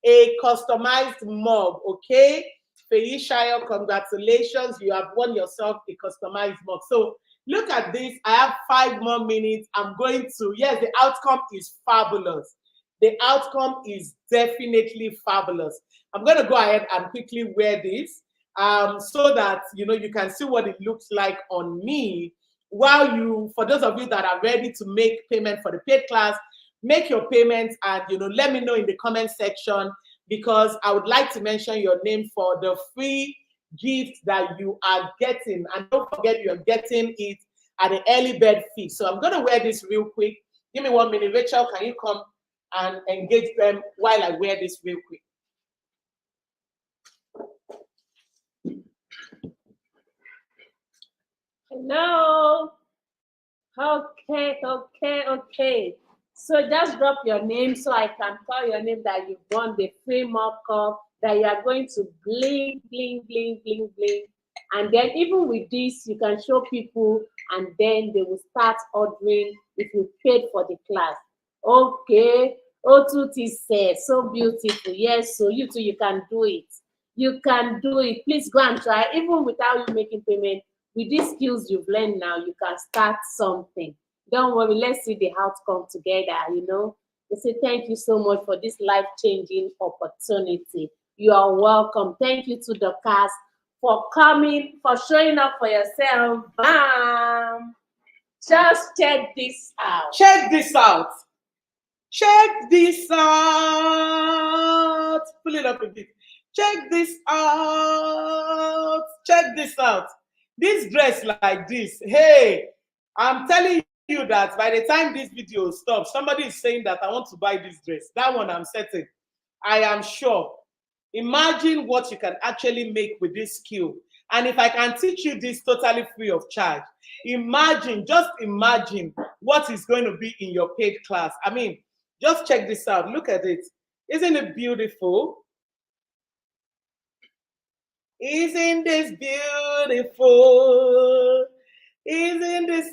a customized mug, okay? Feishayo, congratulations. You have won yourself a customized mug. So look at this. I have 5 more minutes. I'm going to, yes, the outcome is fabulous. The outcome is definitely fabulous. I'm going to go ahead and quickly wear this so that, you know, you can see what it looks like on me. While you, for those of you that are ready to make payment for the paid class, make your payments and, you know, let me know in the comment section, because I would like to mention your name for the free gift that you are getting. And don't forget, you're getting it at the early bird fee. So I'm going to wear this real quick. Give me 1 minute. Rachel, can you come and engage them while I wear this real quick? Hello. Okay. So just drop your name so I can call your name, that you've won the free mock-up, that you are going to bling. And then even with this, you can show people, and then they will start ordering if you paid for the class. Okay. O2T says, so beautiful. Yes, so you too, you can do it. You can do it. Please go and try, even without you making payment. with these skills you've learned now, you can start something. Don't worry, let's see the outcome together, you know. They say thank you so much for this life-changing opportunity. You are welcome. Thank you to the cast for coming, for showing up for yourself. Bam! Just check this out. Check this out. Check this out. Pull it up a bit. Check this out. Check this out. This dress like this. Hey, I'm telling you that by the time this video stops, somebody is saying that I want to buy this dress. That one I'm certain. I am sure. Imagine what you can actually make with this skill. And if I can teach you this totally free of charge, imagine, just imagine what is going to be in your paid class. I mean, just check this out. Look at it. Isn't it beautiful? Isn't this beautiful? Isn't this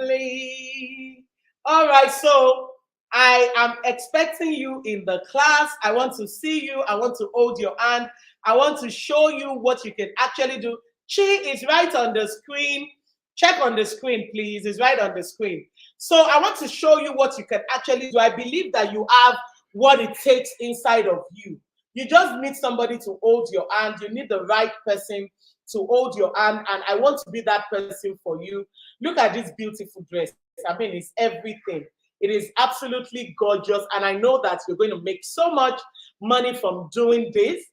lovely? All right, so I am expecting you in the class. I want to see you. I want to hold your hand. I want to show you what you can actually do. Chi is right on the screen. Check on the screen, please. It's right on the screen. So I want to show you what you can actually do. I believe that you have what it takes inside of you. You just need somebody to hold your hand. You need the right person to hold your hand. And I want to be that person for you. Look at this beautiful dress. I mean, it's everything. It is absolutely gorgeous. And I know that you're going to make so much money from doing this.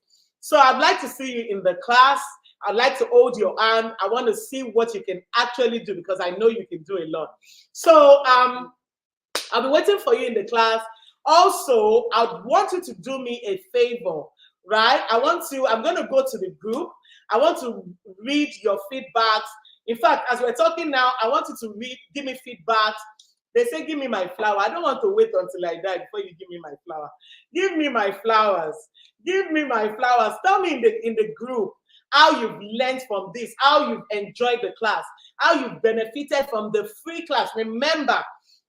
So I'd like to see you in the class. I'd like to hold your hand. I want to see what you can actually do because I know you can do a lot. So I'll be waiting for you in the class. Also, I want you to do me a favor, right? I'm going to go to the group. I want to read your feedbacks. In fact, as we're talking now, I want you to give me feedbacks. They say, give me my flower. I don't want to wait until I die before you give me my flower. Give me my flowers. Give me my flowers. Tell me in the group how you've learned from this, how you've enjoyed the class, how you've benefited from the free class. Remember,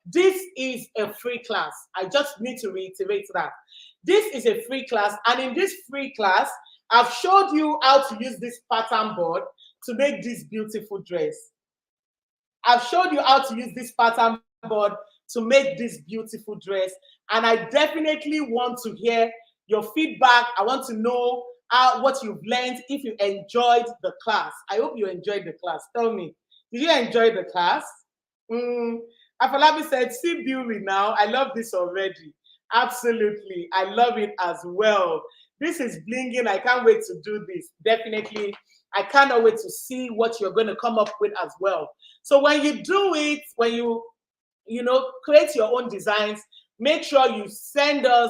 this is a free class. I just need to reiterate that. This is a free class, and in this free class, I've showed you how to use this pattern board to make this beautiful dress. I've showed you how to use this pattern board to make this beautiful dress, and I definitely want to hear your feedback. I want to know what you've learned, if you enjoyed the class. I hope you enjoyed the class. Tell me, did you enjoy the class? Afolabi said, see beauty now. I love this already. Absolutely. I love it as well. This is blinging. I can't wait to do this. Definitely. I cannot wait to see what you're going to come up with as well. So when you do it, when you create your own designs, make sure you send us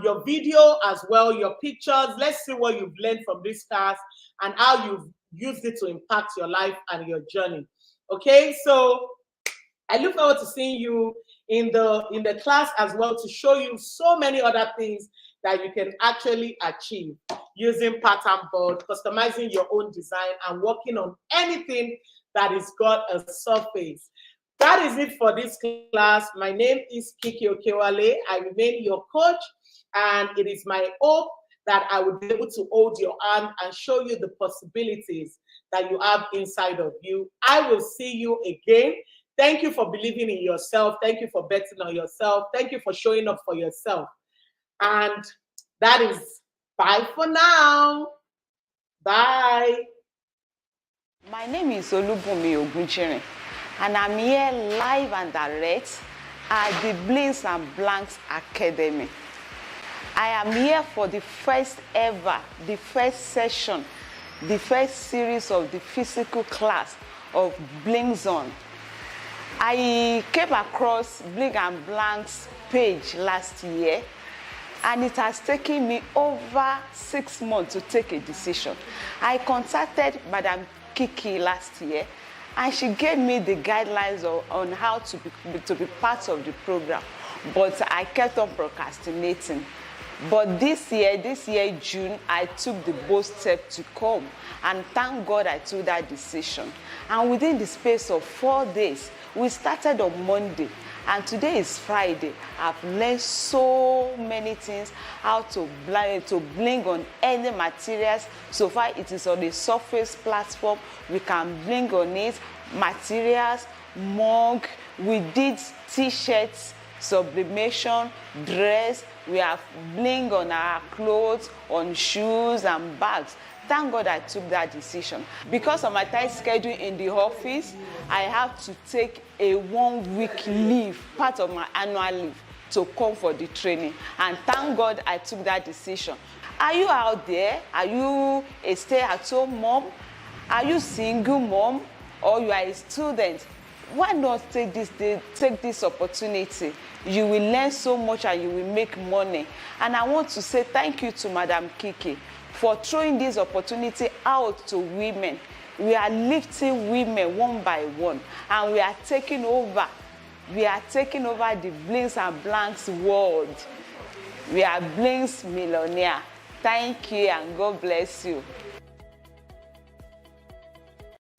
your video as well, your pictures. Let's see what you've learned from this class and how you've used it to impact your life and your journey. Okay, so I look forward to seeing you in the class as well, to show you so many other things that you can actually achieve using pattern board, customizing your own design, and working on anything that has got a surface. That is it for this class. My name is Kiki Okewale. I remain your coach, and it is my hope that I will be able to hold your hand and show you the possibilities that you have inside of you. I will see you again. Thank you for believing in yourself. Thank you for betting on yourself. Thank you for showing up for yourself. And that is bye for now. Bye. My name is Olubunmi Ogunchirin, and I'm here live and direct at the Blings and Blanks Academy. I am here for the first ever, the first session, the first series of the physical class of Blings On. I came across Bling and Blank's page last year, and it has taken me over 6 months to take a decision. I contacted Madam Kiki last year, and she gave me the guidelines on how to be part of the program, but I kept on procrastinating. But this year, June, I took the bold step to come, and thank God I took that decision. And within the space of 4 days, we started on Monday, And today is Friday. I've learned so many things, how to bling on any materials. So far it is on the surface platform. We can bling on it, materials, mug. We did t-shirts, sublimation, dress. We have bling on our clothes, on shoes and bags. Thank God I took that decision. Because of my tight schedule in the office, I have to take a 1 week leave, part of my annual leave, to come for the training. And thank God I took that decision. Are you out there? Are you a stay-at-home mom? Are you single mom? Or you are a student? Why not take this opportunity? You will learn so much and you will make money. And I want to say thank you to Madam Kiki for throwing this opportunity out to women. We are lifting women one by one, and we are taking over. We are taking over the blings and blanks world. We are blings millionaire. Thank you and God bless you.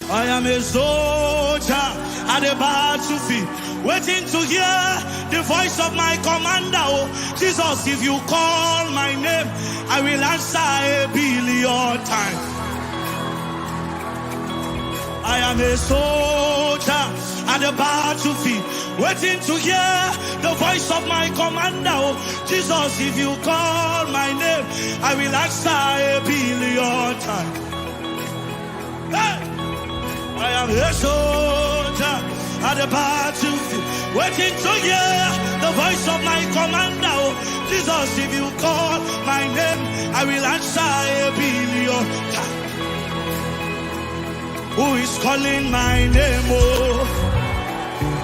I am a soldier at the battlefield, waiting to hear the voice of my commander. Oh, Jesus, if you call my name, I will answer 1,000,000,000 times. I am a soldier at the battlefield, waiting to hear the voice of my commander. Oh, Jesus, if you call my name, I will answer 1,000,000,000 times. Hey! I am a soldier at the battlefield, waiting to hear the voice of my commander. Oh, Jesus, if you call my name, I will answer 1,000,000,000 times. Who is calling my name? Oh,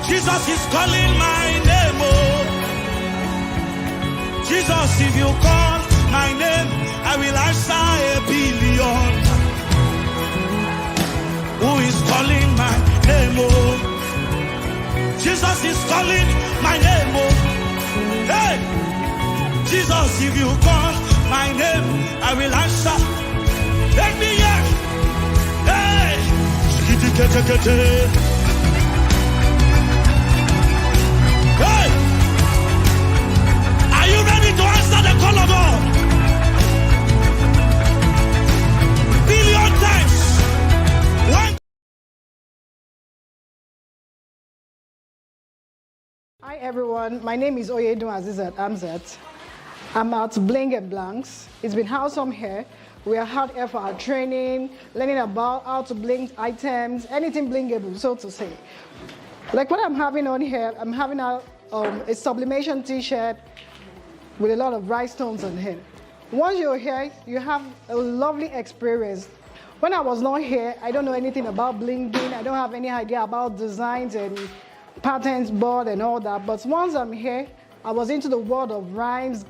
Jesus is calling my name. Oh, Jesus, if you call my name, I will answer 1,000,000,000 times. Who is calling my name? Oh, Jesus is calling my name. Oh, hey, Jesus, if you call my name, I will answer. Let me hear. Hey, hey, are you ready to answer the call of God? 1,000,000,000 times. Hi everyone, my name is Oyedun Azizat Amzat. I'm at Bling and Blanks. It's been awesome here. We are out here for our training, learning about how to bling items, anything blingable, so to say. Like what I'm having on here, I'm having a sublimation t-shirt with a lot of rhinestones on it. Once you're here, you have a lovely experience. When I was not here, I don't know anything about blinging. I don't have any idea about designs and patterns, board and all that. But once I'm here, I was into the world of rhymes,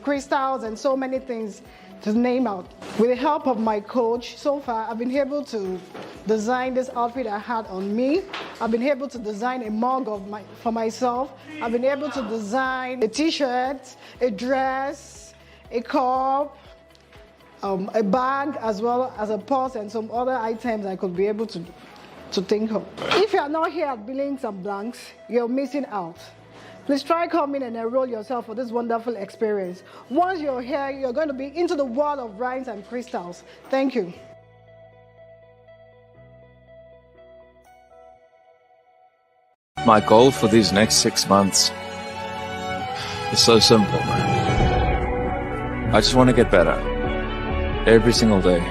crystals and so many things to name out. With the help of my coach, so far I've been able to design this outfit I had on me. I've been able to design a mug for myself. I've been able to design a t-shirt, a dress, a cup, a bag, as well as a purse and some other items I could be able to think of. If you are not here at Blings and Blanks, you're missing out. Please try coming and enroll yourself for this wonderful experience. Once you're here, you're going to be into the world of rhymes and crystals. Thank you. My goal for these next 6 months is so simple, man. I just want to get better. Every single day.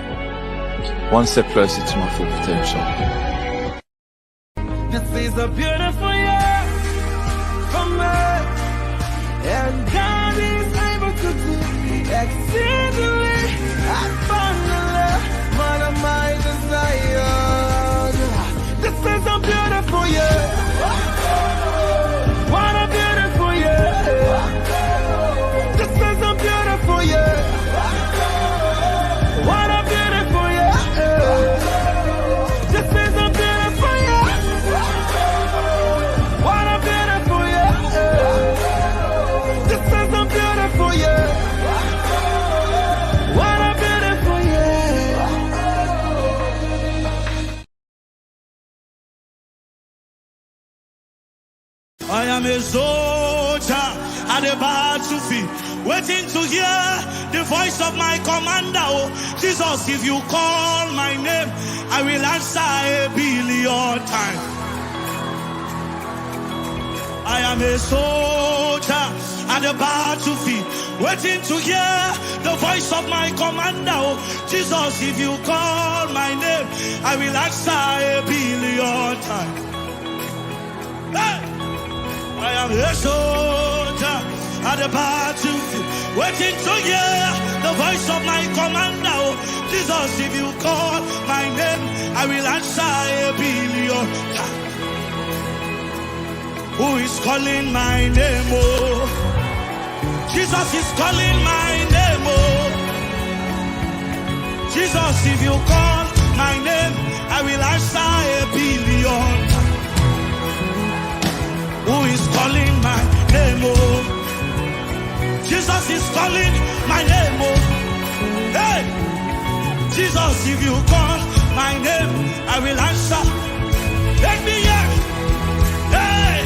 One step closer to my full potential. This is a beautiful year for me, and God is able to do exceedingly abundantly more than my desire. This is a beautiful year. What a beautiful year. This is a beautiful year. What a beautiful year. This is a beautiful year. What a beautiful year. This I am a soldier at the battlefield, waiting to hear the voice of my commander. Oh, Jesus, if you call my name, I will answer 1,000,000,000 times. I am a soldier at the battlefield, waiting to hear the voice of my commander. Oh, Jesus, if you call my name, I will answer 1,000,000,000 times. Hey! I am a soldier at the battlefield, waiting to hear the voice of my commander. Oh, Jesus, if you call my name, I will answer 1,000,000,000 times. Who is calling my name? Oh, Jesus is calling my name. Oh, Jesus, if you call my name, I will answer 1,000,000,000 times. Who is calling my name? Oh, Jesus is calling my name. Oh, hey, Jesus, if you call my name, I will answer. Let me hear. Hey,